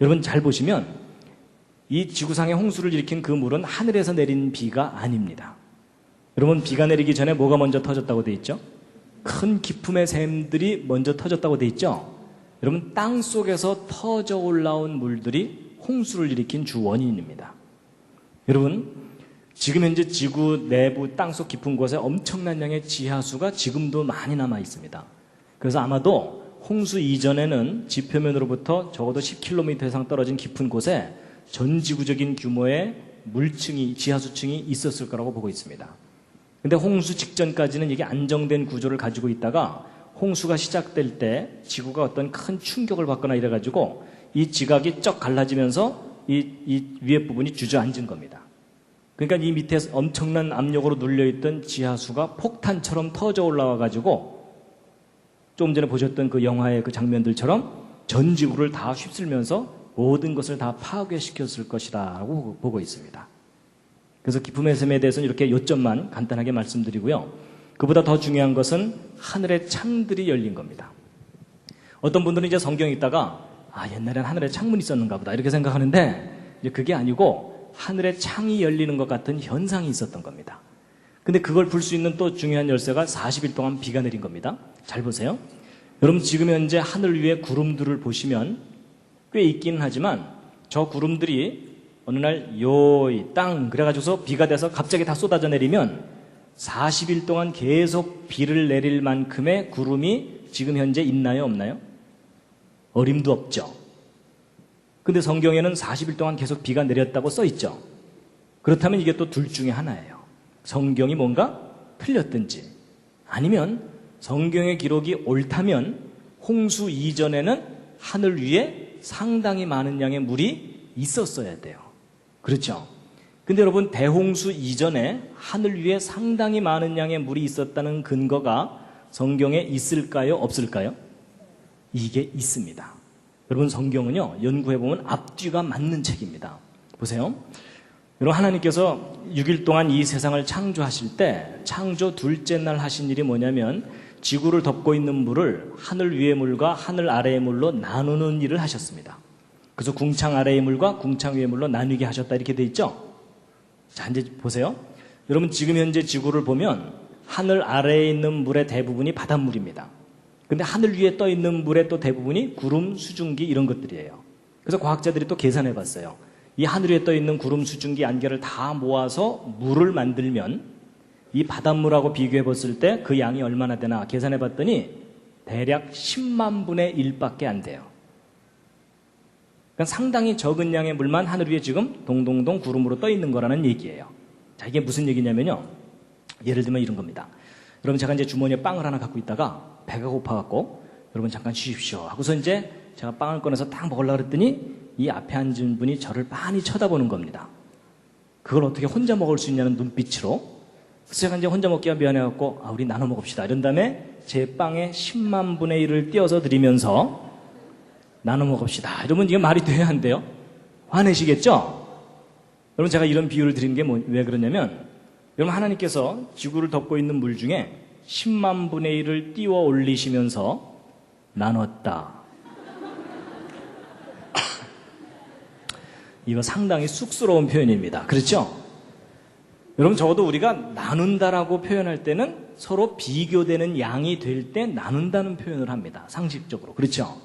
여러분, 잘 보시면 이 지구상의 홍수를 일으킨 그 물은 하늘에서 내린 비가 아닙니다. 여러분, 비가 내리기 전에 뭐가 먼저 터졌다고 돼 있죠? 큰 기품의 샘들이 먼저 터졌다고 돼 있죠? 여러분, 땅 속에서 터져 올라온 물들이 홍수를 일으킨 주 원인입니다. 여러분, 지금 현재 지구 내부 땅속 깊은 곳에 엄청난 양의 지하수가 지금도 많이 남아 있습니다. 그래서 아마도 홍수 이전에는 지표면으로부터 적어도 10km 이상 떨어진 깊은 곳에 전 지구적인 규모의 물층이, 지하수층이 있었을 거라고 보고 있습니다. 근데 홍수 직전까지는 이게 안정된 구조를 가지고 있다가 홍수가 시작될 때 지구가 어떤 큰 충격을 받거나 이래가지고 이 지각이 쩍 갈라지면서 이 위에 부분이 주저앉은 겁니다. 그러니까 이 밑에 엄청난 압력으로 눌려있던 지하수가 폭탄처럼 터져 올라와가지고 조금 전에 보셨던 그 영화의 그 장면들처럼 전 지구를 다 휩쓸면서 모든 것을 다 파괴시켰을 것이라고 보고 있습니다. 그래서 기쁨의 샘에 대해서는 이렇게 요점만 간단하게 말씀드리고요. 그보다 더 중요한 것은 하늘의 창들이 열린 겁니다. 어떤 분들은 이제 성경 읽다가 옛날엔 하늘에 창문이 있었는가 보다 이렇게 생각하는데 이제 그게 아니고 하늘의 창이 열리는 것 같은 현상이 있었던 겁니다. 근데 그걸 풀 수 있는 또 중요한 열쇠가 40일 동안 비가 내린 겁니다. 잘 보세요. 여러분, 지금 현재 하늘 위에 구름들을 보시면 꽤 있기는 하지만 저 구름들이 어느 날 요이 땅 그래가지고서 비가 돼서 갑자기 다 쏟아져 내리면 40일 동안 계속 비를 내릴 만큼의 구름이 지금 현재 있나요, 없나요? 어림도 없죠. 근데 성경에는 40일 동안 계속 비가 내렸다고 써 있죠. 그렇다면 이게 또 둘 중에 하나예요. 성경이 뭔가 틀렸든지, 아니면 성경의 기록이 옳다면 홍수 이전에는 하늘 위에 상당히 많은 양의 물이 있었어야 돼요. 그렇죠? 근데 여러분, 대홍수 이전에 하늘 위에 상당히 많은 양의 물이 있었다는 근거가 성경에 있을까요, 없을까요? 이게 있습니다. 여러분, 성경은요, 연구해보면 앞뒤가 맞는 책입니다. 보세요. 여러분, 하나님께서 6일 동안 이 세상을 창조하실 때 창조 둘째 날 하신 일이 뭐냐면 지구를 덮고 있는 물을 하늘 위의 물과 하늘 아래의 물로 나누는 일을 하셨습니다. 그래서 궁창 아래의 물과 궁창 위의 물로 나누게 하셨다 이렇게 돼 있죠. 자, 이제 보세요. 여러분, 지금 현재 지구를 보면 하늘 아래에 있는 물의 대부분이 바닷물입니다. 근데 하늘 위에 떠 있는 물의 또 대부분이 구름, 수증기 이런 것들이에요. 그래서 과학자들이 또 계산해 봤어요. 이 하늘 위에 떠 있는 구름, 수증기, 안개를 다 모아서 물을 만들면 이 바닷물하고 비교해 봤을 때 그 양이 얼마나 되나 계산해 봤더니 대략 10만 분의 1밖에 안 돼요. 그러니까 상당히 적은 양의 물만 하늘 위에 지금 동동동 구름으로 떠 있는 거라는 얘기예요. 자, 이게 무슨 얘기냐면요. 예를 들면 이런 겁니다. 여러분, 제가 이제 주머니에 빵을 하나 갖고 있다가 배가 고파갖고 여러분 잠깐 쉬십시오 하고서 이제 제가 빵을 꺼내서 딱 먹으려고 그랬더니 이 앞에 앉은 분이 저를 많이 쳐다보는 겁니다. 그걸 어떻게 혼자 먹을 수 있냐는 눈빛으로. 그래서 제가 이제 혼자 먹기가 미안해갖고, 우리 나눠 먹읍시다. 이런 다음에 제 빵에 10만 분의 1을 띄어서 드리면서 나눠 먹읍시다. 이러면 이게 말이 돼야 한대요. 화내시겠죠? 여러분, 제가 이런 비유를 드린 게 왜 그러냐면, 여러분, 하나님께서 지구를 덮고 있는 물 중에 10만 분의 1을 띄워 올리시면서 나눴다. 이거 상당히 쑥스러운 표현입니다. 그렇죠? 여러분, 적어도 우리가 나눈다라고 표현할 때는 서로 비교되는 양이 될 때 나눈다는 표현을 합니다. 상식적으로. 그렇죠?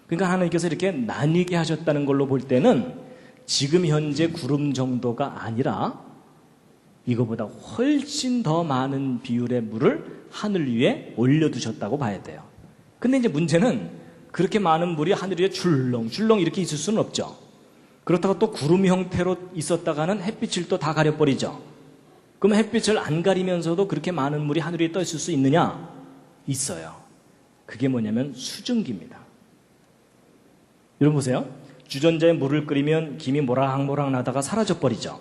그러니까 하나님께서 이렇게 나뉘게 하셨다는 걸로 볼 때는 지금 현재 구름 정도가 아니라 이거보다 훨씬 더 많은 비율의 물을 하늘 위에 올려두셨다고 봐야 돼요. 근데 이제 문제는 그렇게 많은 물이 하늘 위에 줄렁줄렁 이렇게 있을 수는 없죠. 그렇다고 또 구름 형태로 있었다가는 햇빛을 또 다 가려버리죠. 그럼 햇빛을 안 가리면서도 그렇게 많은 물이 하늘 위에 떠 있을 수 있느냐? 있어요. 그게 뭐냐면 수증기입니다. 여러분 보세요. 주전자에 물을 끓이면 김이 모락모락 나다가 사라져버리죠.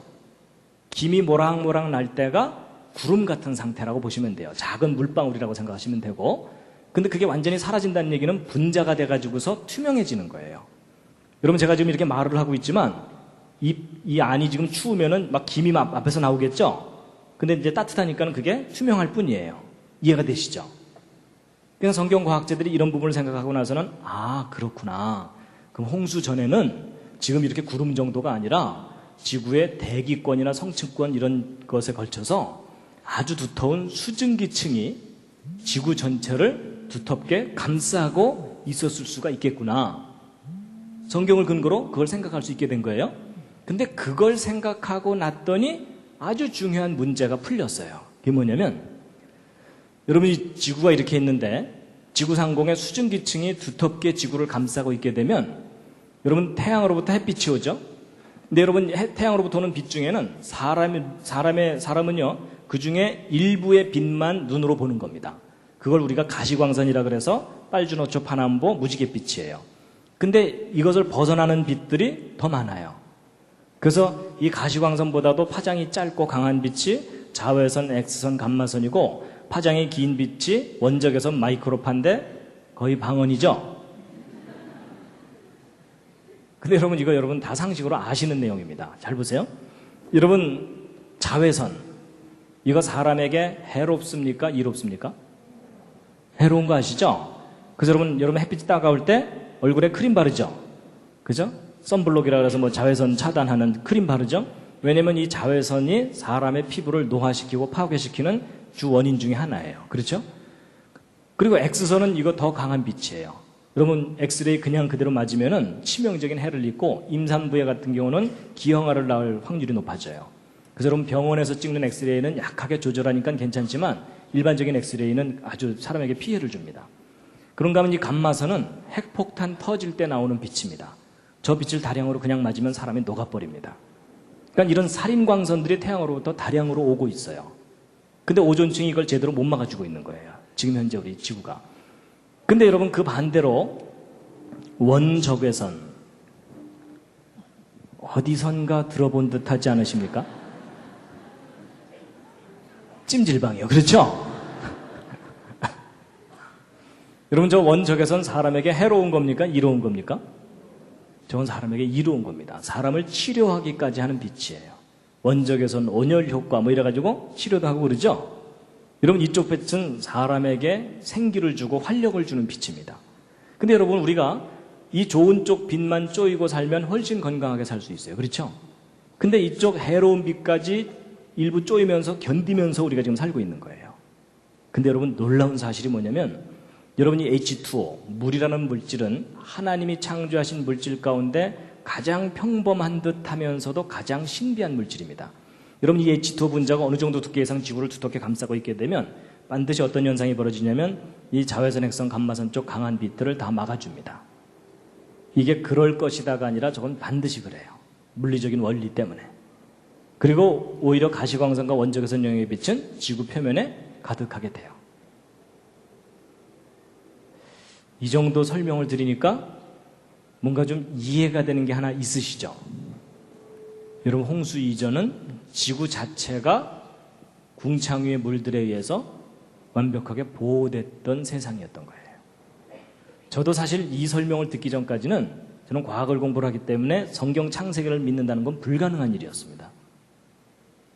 김이 모락모락 날 때가 구름 같은 상태라고 보시면 돼요. 작은 물방울이라고 생각하시면 되고, 근데 그게 완전히 사라진다는 얘기는 분자가 돼가지고서 투명해지는 거예요. 여러분, 제가 지금 이렇게 말을 하고 있지만 이 안이 지금 추우면은 막 김이 앞에서 나오겠죠? 근데 이제 따뜻하니까는 그게 투명할 뿐이에요. 이해가 되시죠? 그냥 성경과학자들이 이런 부분을 생각하고 나서는 그렇구나. 그럼 홍수 전에는 지금 이렇게 구름 정도가 아니라 지구의 대기권이나 성층권 이런 것에 걸쳐서 아주 두터운 수증기층이 지구 전체를 두텁게 감싸고 있었을 수가 있겠구나. 성경을 근거로 그걸 생각할 수 있게 된 거예요. 근데 그걸 생각하고 났더니 아주 중요한 문제가 풀렸어요. 그게 뭐냐면, 여러분이 지구가 이렇게 있는데 지구 상공의 수증기층이 두텁게 지구를 감싸고 있게 되면 여러분, 태양으로부터 햇빛이 오죠. 근데 여러분, 태양으로부터 오는 빛 중에는 사람은요, 그 중에 일부의 빛만 눈으로 보는 겁니다. 그걸 우리가 가시광선이라 그래서 빨주노초 파남보 무지갯빛이에요. 근데 이것을 벗어나는 빛들이 더 많아요. 그래서 이 가시광선보다도 파장이 짧고 강한 빛이 자외선, X선, 감마선이고, 파장이 긴 빛이 원적외선, 마이크로파인데 거의 방언이죠. 근데 여러분, 이거 여러분 다 상식으로 아시는 내용입니다. 잘 보세요. 여러분, 자외선, 이거 사람에게 해롭습니까? 이롭습니까? 해로운 거 아시죠? 그래서 여러분 햇빛이 따가울 때 얼굴에 크림 바르죠? 그죠? 선블록이라 그래서 뭐 자외선 차단하는 크림 바르죠? 왜냐면 이 자외선이 사람의 피부를 노화시키고 파괴시키는 주 원인 중에 하나예요. 그렇죠? 그리고 X선은 이거 더 강한 빛이에요. 여러분, 엑스레이 그냥 그대로 맞으면은 치명적인 해를 입고 임산부에 같은 경우는 기형아를 낳을 확률이 높아져요. 그래서 여러분, 병원에서 찍는 엑스레이는 약하게 조절하니까 괜찮지만 일반적인 엑스레이는 아주 사람에게 피해를 줍니다. 그런가 하면 이 감마선은 핵폭탄 터질 때 나오는 빛입니다. 저 빛을 다량으로 그냥 맞으면 사람이 녹아버립니다. 그러니까 이런 살인광선들이 태양으로부터 다량으로 오고 있어요. 근데 오존층이 이걸 제대로 못 막아주고 있는 거예요. 지금 현재 우리 지구가. 근데 여러분, 그 반대로 원적외선, 어디선가 들어본 듯 하지 않으십니까? 찜질방이요. 그렇죠? 여러분, 저 원적외선 사람에게 해로운 겁니까? 이로운 겁니까? 저건 사람에게 이로운 겁니다. 사람을 치료하기까지 하는 빛이에요. 원적외선 온열 효과 뭐 이래가지고 치료도 하고 그러죠? 여러분, 이쪽 빛은 사람에게 생기를 주고 활력을 주는 빛입니다. 근데 여러분, 우리가 이 좋은 쪽 빛만 쪼이고 살면 훨씬 건강하게 살 수 있어요. 그렇죠? 근데 이쪽 해로운 빛까지 일부 쪼이면서 견디면서 우리가 지금 살고 있는 거예요. 근데 여러분, 놀라운 사실이 뭐냐면, 여러분이 H2O, 물이라는 물질은 하나님이 창조하신 물질 가운데 가장 평범한 듯 하면서도 가장 신비한 물질입니다. 여러분, 이 H2O 분자가 어느 정도 두께 이상 지구를 두텁게 감싸고 있게 되면 반드시 어떤 현상이 벌어지냐면 이 자외선, 핵선, 감마선 쪽 강한 빛들을 다 막아줍니다. 이게 그럴 것이다가 아니라 저건 반드시 그래요. 물리적인 원리 때문에. 그리고 오히려 가시광선과 원적외선 영역의 빛은 지구 표면에 가득하게 돼요. 이 정도 설명을 드리니까 뭔가 좀 이해가 되는 게 하나 있으시죠? 여러분, 홍수 이전은 지구 자체가 궁창유의 물들에 의해서 완벽하게 보호됐던 세상이었던 거예요. 저도 사실 이 설명을 듣기 전까지는 저는 과학을 공부를 하기 때문에 성경 창세기를 믿는다는 건 불가능한 일이었습니다.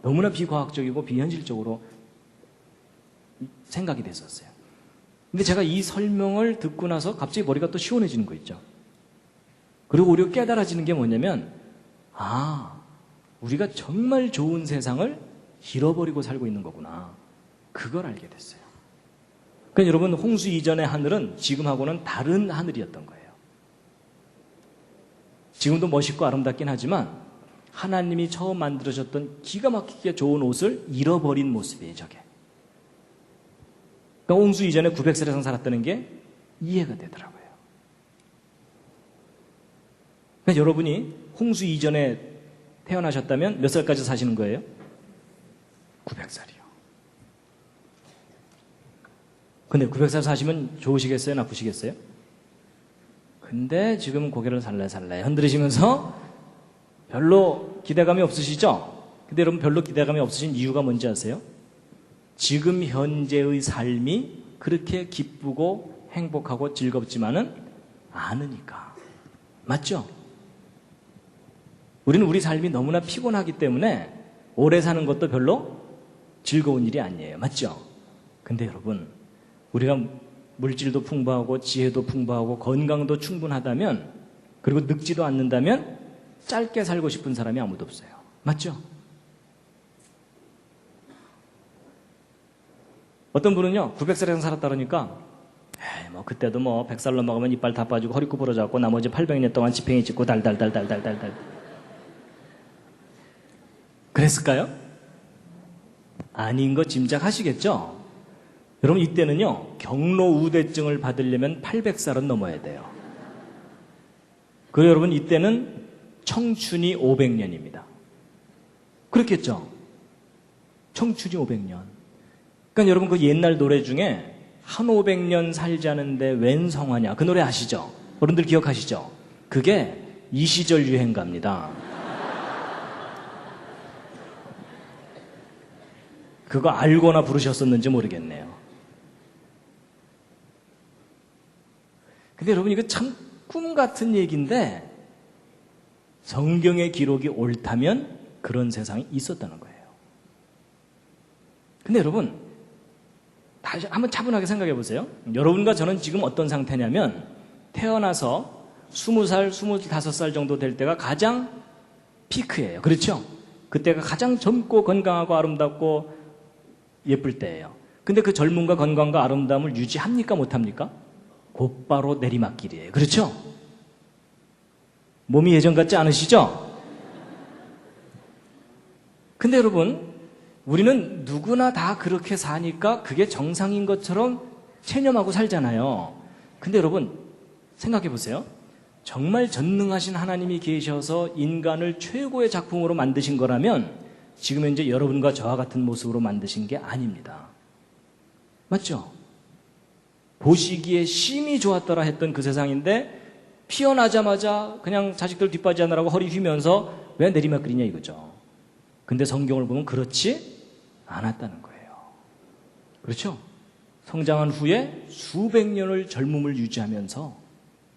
너무나 비과학적이고 비현실적으로 생각이 됐었어요. 근데 제가 이 설명을 듣고 나서 갑자기 머리가 또 시원해지는 거 있죠. 그리고 오히려 깨달아지는 게 뭐냐면, 우리가 정말 좋은 세상을 잃어버리고 살고 있는 거구나. 그걸 알게 됐어요. 그러니까 여러분, 홍수 이전의 하늘은 지금하고는 다른 하늘이었던 거예요. 지금도 멋있고 아름답긴 하지만 하나님이 처음 만들어졌던 기가 막히게 좋은 옷을 잃어버린 모습이에요, 저게. 그러니까 홍수 이전에 900살 이상 살았다는 게 이해가 되더라고요. 그러니까 여러분이 홍수 이전에 태어나셨다면 몇 살까지 사시는 거예요? 900살이요. 근데 900살 사시면 좋으시겠어요? 나쁘시겠어요? 근데 지금 고개를 살살살 흔들으시면서 별로 기대감이 없으시죠? 근데 여러분, 별로 기대감이 없으신 이유가 뭔지 아세요? 지금 현재의 삶이 그렇게 기쁘고 행복하고 즐겁지만은 않으니까. 맞죠? 우리는 우리 삶이 너무나 피곤하기 때문에 오래 사는 것도 별로 즐거운 일이 아니에요. 맞죠? 근데 여러분, 우리가 물질도 풍부하고 지혜도 풍부하고 건강도 충분하다면, 그리고 늙지도 않는다면 짧게 살고 싶은 사람이 아무도 없어요. 맞죠? 어떤 분은요, 900살 이상 살았다 그러니까 그때도 100살 넘어가면 이빨 다 빠지고 허리 구부러져갖고 나머지 800년 동안 지팽이 찍고 달달달달달달달 그랬을까요? 아닌 거 짐작하시겠죠? 여러분, 이때는요, 경로우대증을 받으려면 800살은 넘어야 돼요. 그리고 여러분, 이때는 청춘이 500년입니다. 그렇겠죠? 청춘이 500년. 그러니까 여러분, 그 옛날 노래 중에 한 500년 살자는데 웬 성화냐, 그 노래 아시죠? 어른들 기억하시죠? 그게 이 시절 유행가입니다. 그거 알고나 부르셨었는지 모르겠네요. 근데 여러분, 이거 참 꿈 같은 얘기인데 성경의 기록이 옳다면 그런 세상이 있었다는 거예요. 근데 여러분, 다시 한번 차분하게 생각해 보세요. 여러분과 저는 지금 어떤 상태냐면, 태어나서 20살, 25살 정도 될 때가 가장 피크예요. 그렇죠? 그때가 가장 젊고 건강하고 아름답고 예쁠 때예요. 근데 그 젊음과 건강과 아름다움을 유지합니까? 못합니까? 곧바로 내리막길이에요. 그렇죠? 몸이 예전 같지 않으시죠? 근데 여러분, 우리는 누구나 다 그렇게 사니까 그게 정상인 것처럼 체념하고 살잖아요. 근데 여러분, 생각해 보세요. 정말 전능하신 하나님이 계셔서 인간을 최고의 작품으로 만드신 거라면 지금 현재 여러분과 저와 같은 모습으로 만드신 게 아닙니다. 맞죠? 보시기에 심히 좋았더라 했던 그 세상인데, 피어나자마자 그냥 자식들 뒷바지하느라고 허리 휘면서 왜 내리막길이냐 이거죠. 근데 성경을 보면 그렇지 않았다는 거예요. 그렇죠? 성장한 후에 수백 년을 젊음을 유지하면서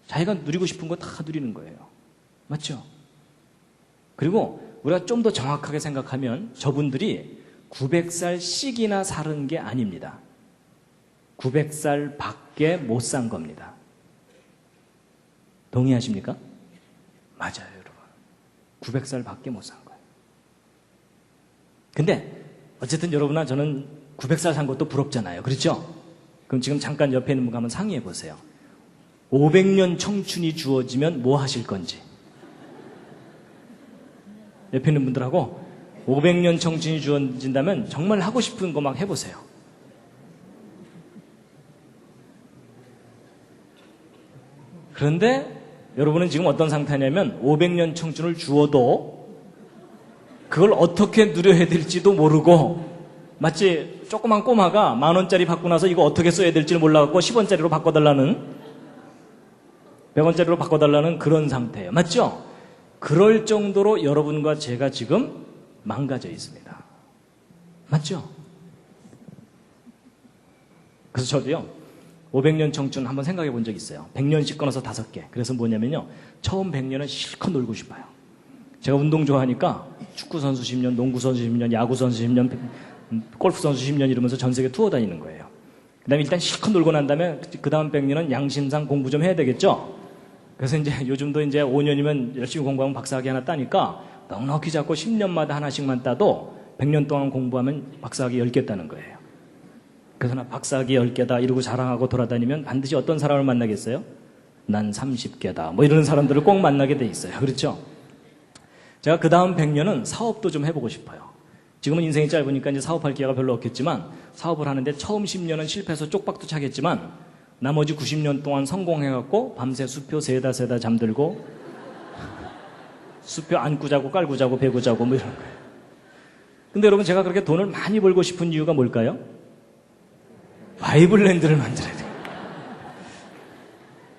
자기가 누리고 싶은 거 다 누리는 거예요. 맞죠? 그리고 우리가 좀 더 정확하게 생각하면 저분들이 900살씩이나 살은 게 아닙니다. 900살 밖에 못 산 겁니다. 동의하십니까? 맞아요, 여러분. 900살 밖에 못 산 거예요. 근데 어쨌든 여러분과 저는 900살 산 것도 부럽잖아요. 그렇죠? 그럼 지금 잠깐 옆에 있는 분 한번 상의해 보세요. 500년 청춘이 주어지면 뭐 하실 건지. 옆에 있는 분들하고 500년 청춘이 주어진다면 정말 하고 싶은 거 막 해보세요. 그런데 여러분은 지금 어떤 상태냐면 500년 청춘을 주어도 그걸 어떻게 누려야 될지도 모르고, 마치 조그만 꼬마가 10,000원짜리 받고 나서 이거 어떻게 써야 될지를 몰라갖고 10원짜리로 바꿔달라는, 100원짜리로 바꿔달라는 그런 상태예요. 맞죠? 그럴 정도로 여러분과 제가 지금 망가져 있습니다. 맞죠? 그래서 저도요, 500년 청춘 한번 생각해 본 적 있어요. 100년씩 끊어서 5개. 그래서 뭐냐면요, 처음 100년은 실컷 놀고 싶어요. 제가 운동 좋아하니까 축구선수 10년, 농구선수 10년, 야구선수 10년, 골프선수 10년 이러면서 전 세계 투어 다니는 거예요. 그 다음에 일단 실컷 놀고 난 다음에 그 다음 100년은 양심상 공부 좀 해야 되겠죠? 그래서 이제 요즘도 이제 5년이면 열심히 공부하면 박사학위 하나 따니까 넉넉히 잡고 10년마다 하나씩만 따도 100년 동안 공부하면 박사학위 10개 따는 거예요. 그래서 나 박사학위 10개다 이러고 자랑하고 돌아다니면 반드시 어떤 사람을 만나겠어요? 난 30개다. 뭐 이러는 사람들을 꼭 만나게 돼 있어요. 그렇죠? 제가 그 다음 100년은 사업도 좀 해보고 싶어요. 지금은 인생이 짧으니까 이제 사업할 기회가 별로 없겠지만 사업을 하는데 처음 10년은 실패해서 쪽박도 차겠지만 나머지 90년 동안 성공해갖고 밤새 수표 세다 잠들고 수표 안고 자고 깔고 자고 베고 자고 뭐 이런 거예요. 근데 여러분 제가 그렇게 돈을 많이 벌고 싶은 이유가 뭘까요? 바이블랜드를 만들어야 돼요.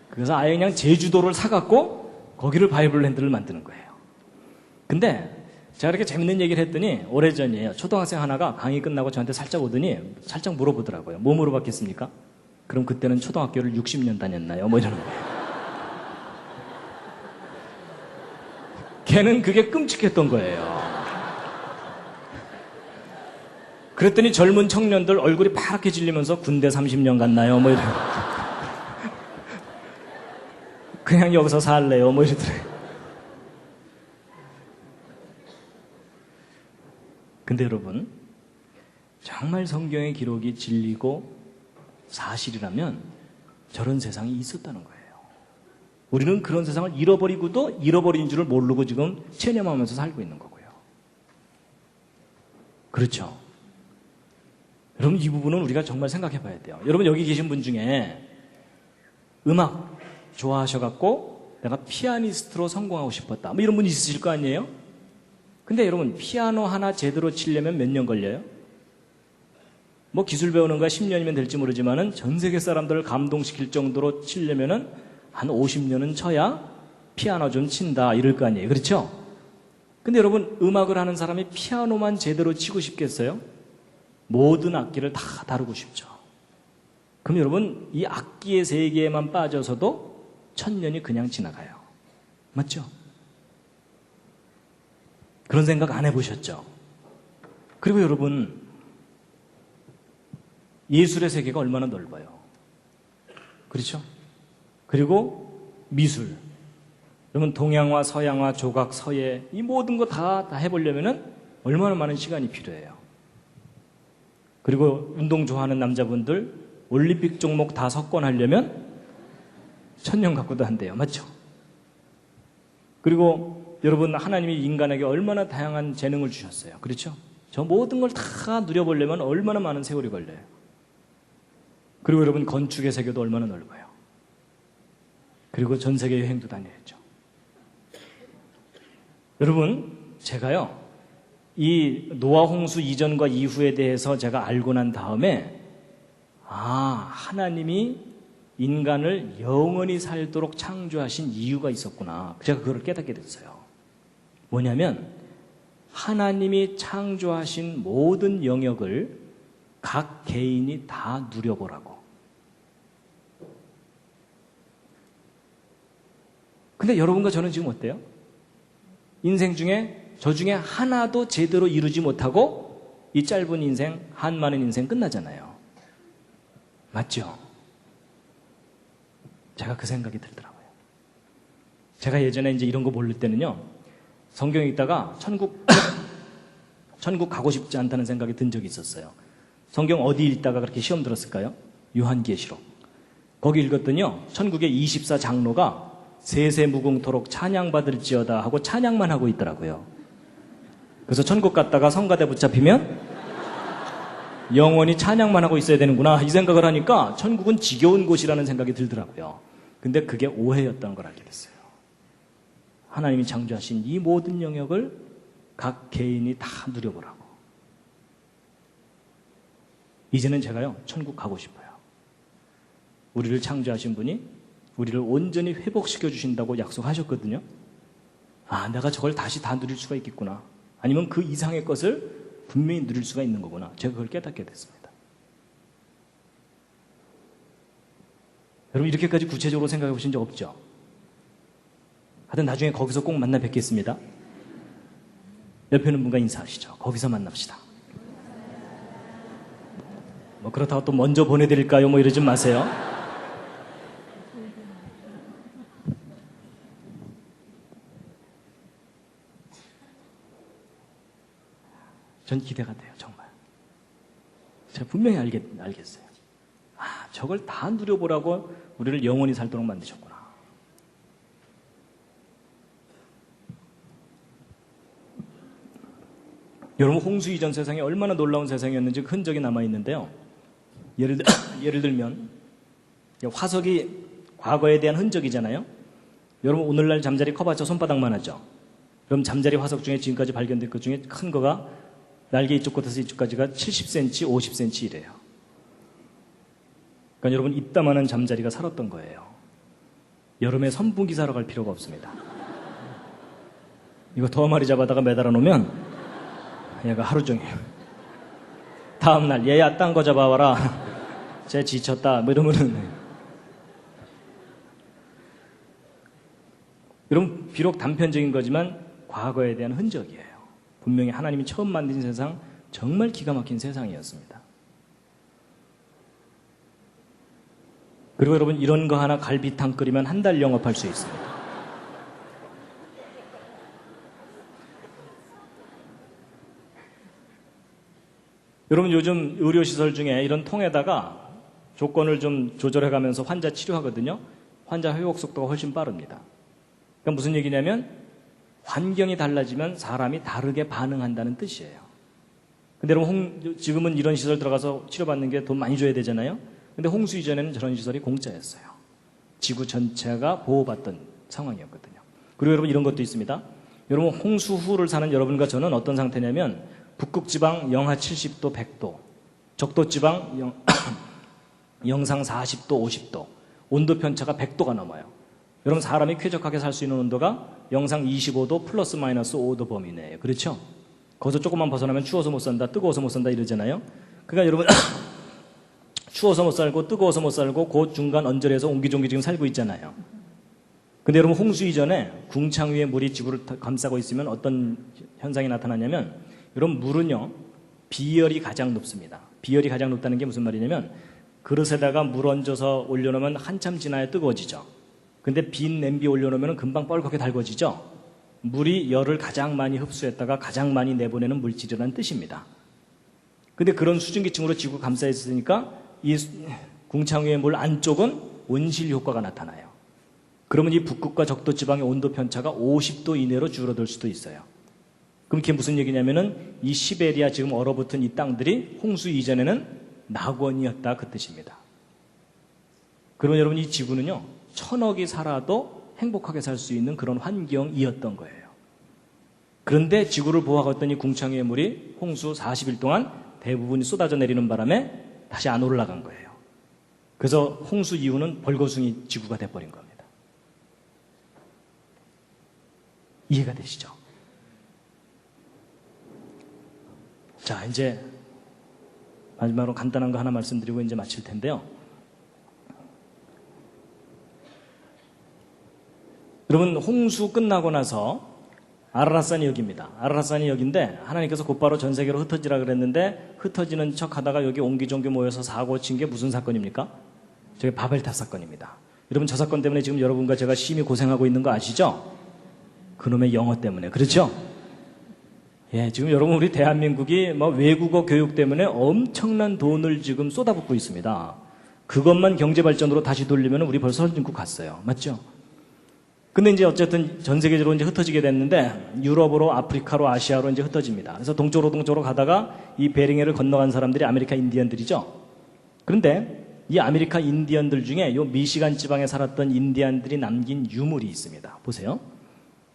그래서 아예 그냥 제주도를 사갖고 거기를 바이블랜드를 만드는 거예요. 근데 제가 이렇게 재밌는 얘기를 했더니 오래전이에요. 초등학생 하나가 강의 끝나고 저한테 살짝 오더니 살짝 물어보더라고요. 뭐 물어봤겠습니까? 그럼 그때는 초등학교를 60년 다녔나요? 뭐 이러는 거예요. 걔는 그게 끔찍했던 거예요. 그랬더니 젊은 청년들 얼굴이 파랗게 질리면서 군대 30년 갔나요? 뭐 이러는 거예요. 그냥 여기서 살래요? 뭐 이러더래요. 근데 여러분, 정말 성경의 기록이 진리고 사실이라면 저런 세상이 있었다는 거예요. 우리는 그런 세상을 잃어버리고도 잃어버린 줄을 모르고 지금 체념하면서 살고 있는 거고요. 그렇죠? 여러분, 이 부분은 우리가 정말 생각해 봐야 돼요. 여러분, 여기 계신 분 중에 음악 좋아하셔갖고 내가 피아니스트로 성공하고 싶었다, 뭐 이런 분 있으실 거 아니에요? 근데 여러분, 피아노 하나 제대로 치려면 몇 년 걸려요? 뭐 기술 배우는 거야 10년이면 될지 모르지만은 전 세계 사람들을 감동시킬 정도로 치려면은 한 50년은 쳐야 피아노 좀 친다 이럴 거 아니에요. 그렇죠? 근데 여러분, 음악을 하는 사람이 피아노만 제대로 치고 싶겠어요? 모든 악기를 다 다루고 싶죠. 그럼 여러분, 이 악기의 세계에만 빠져서도 1000년이 그냥 지나가요. 맞죠? 그런 생각 안 해보셨죠? 그리고 여러분, 예술의 세계가 얼마나 넓어요. 그렇죠? 그리고 미술. 여러분, 동양화, 서양화, 조각, 서예, 이 모든 거 다 해보려면 얼마나 많은 시간이 필요해요. 그리고 운동 좋아하는 남자분들 올림픽 종목 다 석권하려면 1000년 갖고도 안 돼요. 맞죠? 그리고 여러분, 하나님이 인간에게 얼마나 다양한 재능을 주셨어요. 그렇죠? 저 모든 걸 다 누려보려면 얼마나 많은 세월이 걸려요. 그리고 여러분, 건축의 세계도 얼마나 넓어요. 그리고 전 세계 여행도 다녀야죠. 여러분, 제가요, 이 노아 홍수 이전과 이후에 대해서 제가 알고 난 다음에 하나님이 인간을 영원히 살도록 창조하신 이유가 있었구나. 제가 그걸 깨닫게 됐어요. 뭐냐면 하나님이 창조하신 모든 영역을 각 개인이 다 누려보라고. 근데 여러분과 저는 지금 어때요? 인생 중에 저 중에 하나도 제대로 이루지 못하고 이 짧은 인생, 한 많은 인생 끝나잖아요. 맞죠? 제가 그 생각이 들더라고요. 제가 예전에 이제 이런 거 모를 때는요, 성경 읽다가 천국 가고 싶지 않다는 생각이 든 적이 있었어요. 성경 어디 읽다가 그렇게 시험 들었을까요? 요한계시록. 거기 읽었더니요, 천국의 24장로가 세세무궁토록 찬양받을지어다 하고 찬양만 하고 있더라고요. 그래서 천국 갔다가 성가대 붙잡히면 영원히 찬양만 하고 있어야 되는구나, 이 생각을 하니까 천국은 지겨운 곳이라는 생각이 들더라고요. 근데 그게 오해였다는 걸 알게 됐어요. 하나님이 창조하신 이 모든 영역을 각 개인이 다 누려보라고. 이제는 제가요, 천국 가고 싶어요. 우리를 창조하신 분이 우리를 온전히 회복시켜 주신다고 약속하셨거든요. 아, 내가 저걸 다시 다 누릴 수가 있겠구나. 아니면 그 이상의 것을 분명히 누릴 수가 있는 거구나. 제가 그걸 깨닫게 됐습니다. 여러분 이렇게까지 구체적으로 생각해 보신 적 없죠? 하여튼 나중에 거기서 꼭 만나 뵙겠습니다. 옆에 있는 분과 인사하시죠. 거기서 만납시다. 뭐 그렇다고 또 먼저 보내드릴까요? 뭐 이러지 마세요. 전 기대가 돼요, 정말. 제가 분명히 알겠어요. 아, 저걸 다 누려보라고 우리를 영원히 살도록 만드셨구나. 여러분, 홍수 이전 세상이 얼마나 놀라운 세상이었는지 흔적이 남아있는데요. 예를 들면, 화석이 과거에 대한 흔적이잖아요. 여러분, 오늘날 잠자리 커봤자 손바닥만 하죠. 그럼 잠자리 화석 중에 지금까지 발견된 것 중에 큰 거가 날개 이쪽 끝에서 이쪽까지가 70cm, 50cm 이래요. 그러니까 여러분, 이따만한 잠자리가 살았던 거예요. 여름에 선풍기 사러 갈 필요가 없습니다. 이거 더 마리 잡아다가 매달아 놓으면 얘가 하루 종일. 다음날 얘야 딴 거 잡아와라. 쟤 지쳤다. 뭐 이러면은. 여러분, 비록 단편적인 거지만 과거에 대한 흔적이에요. 분명히 하나님이 처음 만든 세상, 정말 기가 막힌 세상이었습니다. 그리고 여러분, 이런 거 하나 갈비탕 끓이면 한 달 영업할 수 있습니다. 여러분, 요즘 의료시설 중에 이런 통에다가 조건을 좀 조절해가면서 환자 치료하거든요. 환자 회복 속도가 훨씬 빠릅니다. 그러니까 무슨 얘기냐면 환경이 달라지면 사람이 다르게 반응한다는 뜻이에요. 근데 여러분, 지금은 이런 시설 들어가서 치료받는 게 돈 많이 줘야 되잖아요. 근데 홍수 이전에는 저런 시설이 공짜였어요. 지구 전체가 보호받던 상황이었거든요. 그리고 여러분, 이런 것도 있습니다. 여러분, 홍수 후를 사는 여러분과 저는 어떤 상태냐면 북극지방 영하 70도, 100도, 적도지방 영상 40도, 50도, 온도 편차가 100도가 넘어요. 여러분, 사람이 쾌적하게 살 수 있는 온도가 영상 25도 플러스 마이너스 5도 범위 내에요. 그렇죠? 거기서 조금만 벗어나면 추워서 못 산다, 뜨거워서 못 산다 이러잖아요. 그러니까 여러분, 추워서 못 살고 뜨거워서 못 살고 그 중간 언저리에서 옹기종기 지금 살고 있잖아요. 근데 여러분, 홍수 이전에 궁창 위에 물이 지구를 감싸고 있으면 어떤 현상이 나타나냐면, 여러분, 물은요, 비열이 가장 높습니다. 비열이 가장 높다는 게 무슨 말이냐면, 그릇에다가 물 얹어서 올려놓으면 한참 지나야 뜨거워지죠. 근데 빈 냄비 올려놓으면 금방 뻘겋게 달궈지죠. 물이 열을 가장 많이 흡수했다가 가장 많이 내보내는 물질이라는 뜻입니다. 근데 그런 수증기층으로 지구 감싸 있으니까 이 궁창 위의 물 안쪽은 온실 효과가 나타나요. 그러면 이 북극과 적도 지방의 온도 편차가 50도 이내로 줄어들 수도 있어요. 그럼 그게 무슨 얘기냐면은 이 시베리아 지금 얼어붙은 이 땅들이 홍수 이전에는 낙원이었다, 그 뜻입니다. 그러면 여러분, 이 지구는요, 1000억이 살아도 행복하게 살 수 있는 그런 환경이었던 거예요. 그런데 지구를 보호하고 있던 이 궁창의 물이 홍수 40일 동안 대부분이 쏟아져 내리는 바람에 다시 안 올라간 거예요. 그래서 홍수 이후는 벌거숭이 지구가 돼버린 겁니다. 이해가 되시죠? 자, 이제 마지막으로 간단한 거 하나 말씀드리고 이제 마칠 텐데요. 여러분, 홍수 끝나고 나서 아라라산이 여기입니다. 아라라산이 여기인데 하나님께서 곧바로 전 세계로 흩어지라 그랬는데 흩어지는 척 하다가 여기 옹기종기 모여서 사고 친 게 무슨 사건입니까? 저게 바벨탑 사건입니다. 여러분, 저 사건 때문에 지금 여러분과 제가 심히 고생하고 있는 거 아시죠? 그놈의 영어 때문에. 그렇죠? 예, 지금 여러분, 우리 대한민국이 뭐 외국어 교육 때문에 엄청난 돈을 지금 쏟아붓고 있습니다. 그것만 경제 발전으로 다시 돌리면 우리 벌써 선진국 갔어요. 맞죠? 근데 이제 어쨌든 전 세계적으로 이제 흩어지게 됐는데 유럽으로, 아프리카로, 아시아로 이제 흩어집니다. 그래서 동쪽으로 가다가 이 베링해를 건너간 사람들이 아메리카 인디언들이죠. 그런데 이 아메리카 인디언들 중에 요 미시간 지방에 살았던 인디언들이 남긴 유물이 있습니다. 보세요.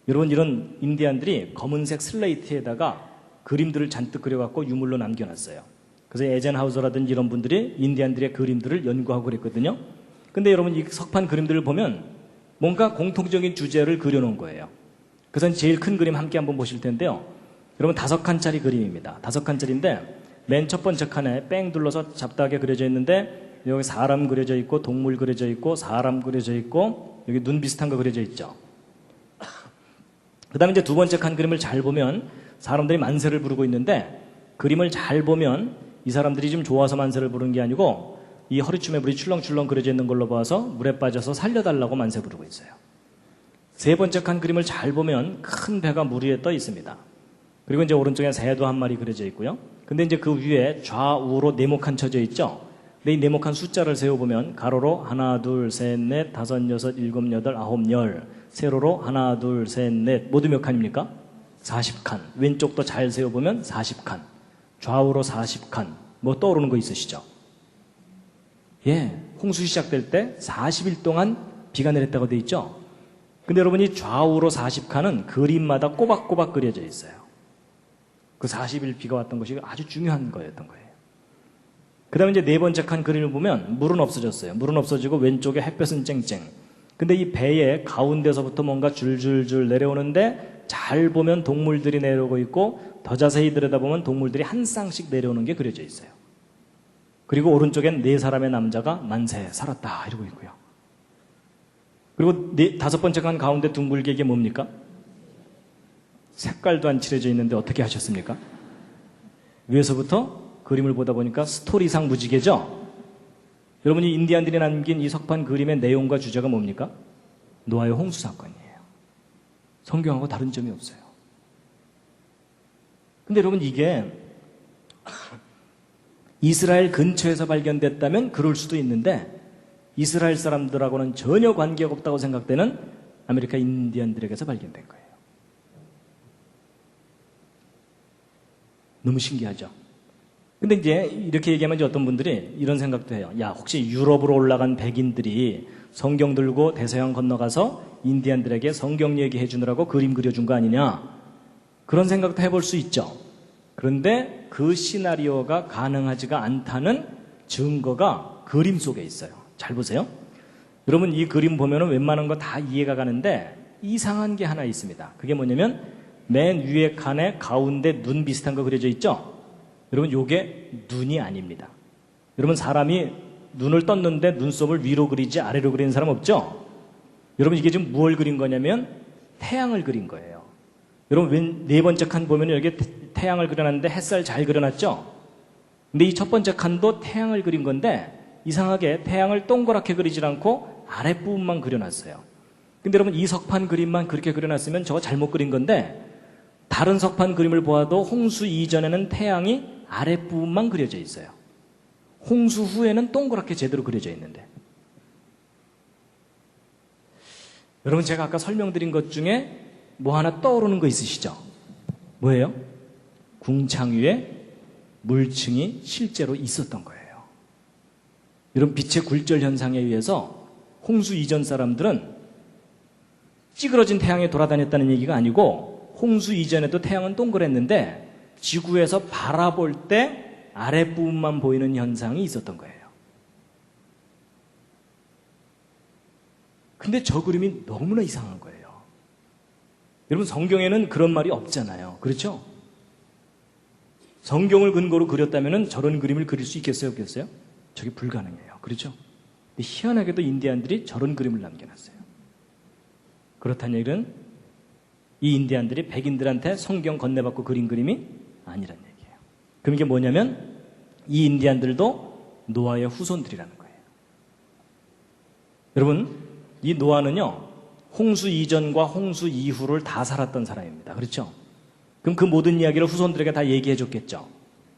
여러분, 이런 인디언들이 검은색 슬레이트에다가 그림들을 잔뜩 그려갖고 유물로 남겨놨어요. 그래서 에젠하우저라든지 이런 분들이 인디언들의 그림들을 연구하고 그랬거든요. 근데 여러분, 이 석판 그림들을 보면 뭔가 공통적인 주제를 그려놓은 거예요. 그래서 제일 큰 그림 함께 한번 보실 텐데요. 여러분 5칸짜리 그림입니다. 5칸짜리인데 맨 첫 번째 칸에 뺑 둘러서 잡다하게 그려져 있는데 여기 사람 그려져 있고 동물 그려져 있고 사람 그려져 있고 여기 눈 비슷한 거 그려져 있죠. 그 다음에 이제 두 번째 칸 그림을 잘 보면 사람들이 만세를 부르고 있는데 그림을 잘 보면 이 사람들이 좀 좋아서 만세를 부르는 게 아니고 이 허리춤에 물이 출렁출렁 그려져 있는 걸로 봐서 물에 빠져서 살려달라고 만세 부르고 있어요. 세 번째 칸 그림을 잘 보면 큰 배가 물 위에 떠 있습니다. 그리고 이제 오른쪽에 새도 한 마리 그려져 있고요. 근데 이제 그 위에 좌우로 네모칸 쳐져 있죠. 근데 이 네모칸 숫자를 세어보면 가로로 하나, 둘, 셋, 넷, 다섯, 여섯, 일곱, 여덟, 아홉, 열. 세로로 하나, 둘, 셋, 넷. 모두 몇 칸입니까? 40칸. 왼쪽도 잘 세어보면 40칸. 좌우로 40칸. 뭐 떠오르는 거 있으시죠? 예, 홍수 시작될 때 40일 동안 비가 내렸다고 돼 있죠? 근데 여러분이 좌우로 40칸은 그림마다 꼬박꼬박 그려져 있어요. 그 40일 비가 왔던 것이 아주 중요한 거였던 거예요. 그 다음에 이제 네 번째 칸 그림을 보면 물은 없어졌어요. 물은 없어지고 왼쪽에 햇볕은 쨍쨍. 근데 이 배의 가운데서부터 뭔가 줄줄줄 내려오는데 잘 보면 동물들이 내려오고 있고 더 자세히 들여다보면 동물들이 한 쌍씩 내려오는 게 그려져 있어요. 그리고 오른쪽엔 네 사람의 남자가 만세 살았다 이러고 있고요. 그리고 다섯 번째 칸 가운데 둥글게 이게 뭡니까? 색깔도 안 칠해져 있는데 어떻게 하셨습니까? 위에서부터 그림을 보다 보니까 스토리상 무지개죠? 여러분이 인디안들이 남긴 이 석판 그림의 내용과 주제가 뭡니까? 노아의 홍수 사건이에요. 성경하고 다른 점이 없어요. 근데 여러분 이게 이스라엘 근처에서 발견됐다면 그럴 수도 있는데 이스라엘 사람들하고는 전혀 관계가 없다고 생각되는 아메리카 인디언들에게서 발견된 거예요. 너무 신기하죠? 근데 이제 이렇게 얘기하면 이제 어떤 분들이 이런 생각도 해요. 야, 혹시 유럽으로 올라간 백인들이 성경 들고 대서양 건너가서 인디언들에게 성경 얘기해 주느라고 그림 그려준 거 아니냐? 그런 생각도 해볼 수 있죠. 그런데 그 시나리오가 가능하지가 않다는 증거가 그림 속에 있어요. 잘 보세요. 여러분 이 그림 보면은 웬만한 거 다 이해가 가는데 이상한 게 하나 있습니다. 그게 뭐냐면 맨 위에 칸에 가운데 눈 비슷한 거 그려져 있죠? 여러분 요게 눈이 아닙니다. 여러분 사람이 눈을 떴는데 눈썹을 위로 그리지 아래로 그리는 사람 없죠? 여러분 이게 지금 무엇을 그린 거냐면 태양을 그린 거예요. 여러분 네 번째 칸 보면 여기 태양을 그려놨는데 햇살 잘 그려놨죠? 근데 이 첫 번째 칸도 태양을 그린 건데 이상하게 태양을 동그랗게 그리질 않고 아랫부분만 그려놨어요. 근데 여러분 이 석판 그림만 그렇게 그려놨으면 저거 잘못 그린 건데 다른 석판 그림을 보아도 홍수 이전에는 태양이 아랫부분만 그려져 있어요. 홍수 후에는 동그랗게 제대로 그려져 있는데 여러분 제가 아까 설명드린 것 중에 뭐 하나 떠오르는 거 있으시죠? 뭐예요? 궁창 위에 물층이 실제로 있었던 거예요. 이런 빛의 굴절 현상에 의해서 홍수 이전 사람들은 찌그러진 태양에 돌아다녔다는 얘기가 아니고 홍수 이전에도 태양은 동그랬는데 지구에서 바라볼 때 아랫부분만 보이는 현상이 있었던 거예요. 근데 저 그림이 너무나 이상한 거예요. 여러분 성경에는 그런 말이 없잖아요. 그렇죠? 성경을 근거로 그렸다면 저런 그림을 그릴 수 있겠어요? 없겠어요? 저게 불가능해요. 그렇죠? 근데 희한하게도 인디안들이 저런 그림을 남겨놨어요. 그렇다는 얘기는 이 인디안들이 백인들한테 성경 건네받고 그린 그림이 아니란 얘기예요. 그럼 이게 뭐냐면 이 인디안들도 노아의 후손들이라는 거예요. 여러분 이 노아는요 홍수 이전과 홍수 이후를 다 살았던 사람입니다. 그렇죠? 그럼 그 모든 이야기를 후손들에게 다 얘기해 줬겠죠.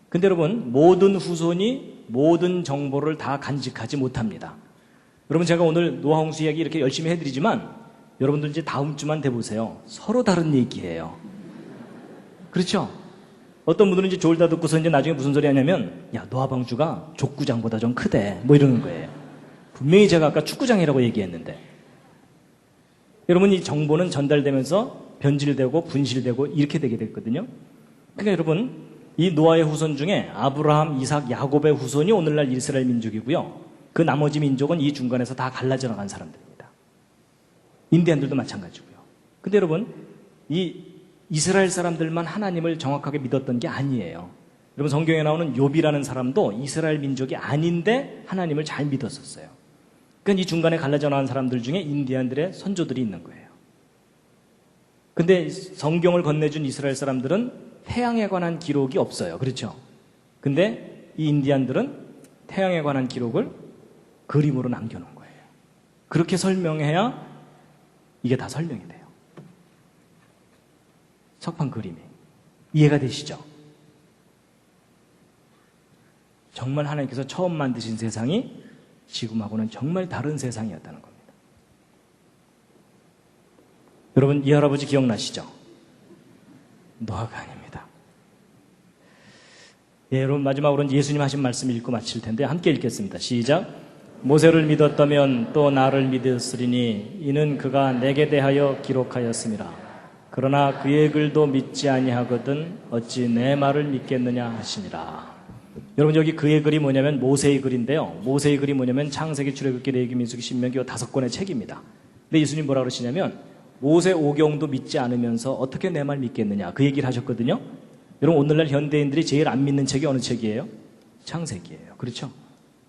근데 여러분 모든 후손이 모든 정보를 다 간직하지 못합니다. 여러분 제가 오늘 노아 홍수 이야기 이렇게 열심히 해드리지만 여러분들 이제 다음 주만 돼보세요. 서로 다른 얘기예요. 그렇죠? 어떤 분들은 이제 졸다 듣고서 이제 나중에 무슨 소리 하냐면 야 노아 방주가 족구장보다 좀 크대 뭐 이러는 거예요. 분명히 제가 아까 축구장이라고 얘기했는데 여러분 이 정보는 전달되면서 변질되고 분실되고 이렇게 되게 됐거든요. 그러니까 여러분 이 노아의 후손 중에 아브라함, 이삭, 야곱의 후손이 오늘날 이스라엘 민족이고요. 그 나머지 민족은 이 중간에서 다 갈라져 나간 사람들입니다. 인디안들도 마찬가지고요. 근데 여러분 이 이스라엘 사람들만 하나님을 정확하게 믿었던 게 아니에요. 여러분 성경에 나오는 욥이라는 사람도 이스라엘 민족이 아닌데 하나님을 잘 믿었었어요. 그러니까 이 중간에 갈라져 나온 사람들 중에 인디안들의 선조들이 있는 거예요. 근데 성경을 건네준 이스라엘 사람들은 태양에 관한 기록이 없어요. 그렇죠? 근데 이 인디안들은 태양에 관한 기록을 그림으로 남겨놓은 거예요. 그렇게 설명해야 이게 다 설명이 돼요. 석판 그림이. 이해가 되시죠? 정말 하나님께서 처음 만드신 세상이 지금하고는 정말 다른 세상이었다는 겁니다. 여러분, 이 할아버지 기억나시죠? 노아가 아닙니다. 예, 여러분 마지막으로는 예수님 하신 말씀 읽고 마칠 텐데 함께 읽겠습니다. 시작. 모세를 믿었다면 또 나를 믿었으리니 이는 그가 내게 대하여 기록하였음이라. 그러나 그의 글도 믿지 아니하거든 어찌 내 말을 믿겠느냐 하시니라. 여러분 여기 그의 글이 뭐냐면 모세의 글인데요. 모세의 글이 뭐냐면 창세기, 출애굽기, 레위기, 민수기, 신명기 5권의 책입니다. 근데 예수님 뭐라 그러시냐면 모세 오경도 믿지 않으면서 어떻게 내 말 믿겠느냐 그 얘기를 하셨거든요. 여러분 오늘날 현대인들이 제일 안 믿는 책이 어느 책이에요? 창세기예요. 그렇죠?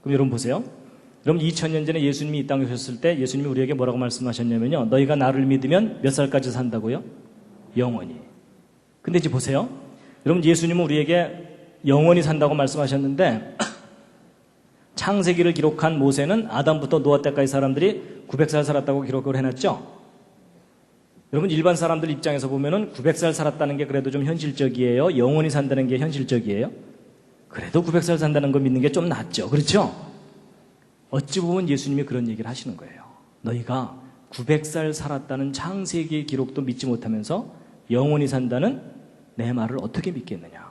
그럼 여러분 보세요. 여러분 2000년 전에 예수님이 이 땅에 오셨을 때 예수님이 우리에게 뭐라고 말씀하셨냐면요. 너희가 나를 믿으면 몇 살까지 산다고요? 영원히. 근데 이제 보세요. 여러분 예수님은 우리에게 영원히 산다고 말씀하셨는데 창세기를 기록한 모세는 아담부터 노아 때까지 사람들이 900살 살았다고 기록을 해놨죠. 여러분 일반 사람들 입장에서 보면은 900살 살았다는 게 그래도 좀 현실적이에요? 영원히 산다는 게 현실적이에요? 그래도 900살 산다는 거 믿는 게 좀 낫죠. 그렇죠? 어찌 보면 예수님이 그런 얘기를 하시는 거예요. 너희가 900살 살았다는 창세기의 기록도 믿지 못하면서 영원히 산다는 내 말을 어떻게 믿겠느냐.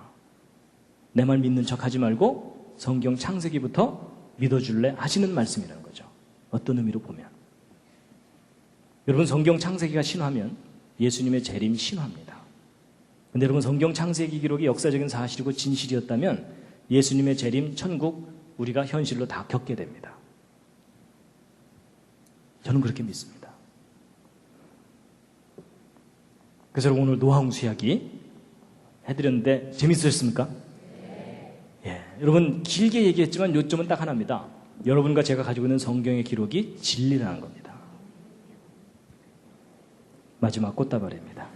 내 말 믿는 척 하지 말고 성경 창세기부터 믿어줄래 하시는 말씀이라는 거죠. 어떤 의미로 보면. 여러분 성경 창세기가 신화면 예수님의 재림 신화입니다. 근데 여러분 성경 창세기 기록이 역사적인 사실이고 진실이었다면 예수님의 재림 천국 우리가 현실로 다 겪게 됩니다. 저는 그렇게 믿습니다. 그래서 여러분 오늘 노아홍수 이야기 해드렸는데 재밌으셨습니까? 예, 여러분 길게 얘기했지만 요점은 딱 하나입니다. 여러분과 제가 가지고 있는 성경의 기록이 진리라는 겁니다. 마지막 꽃다발입니다.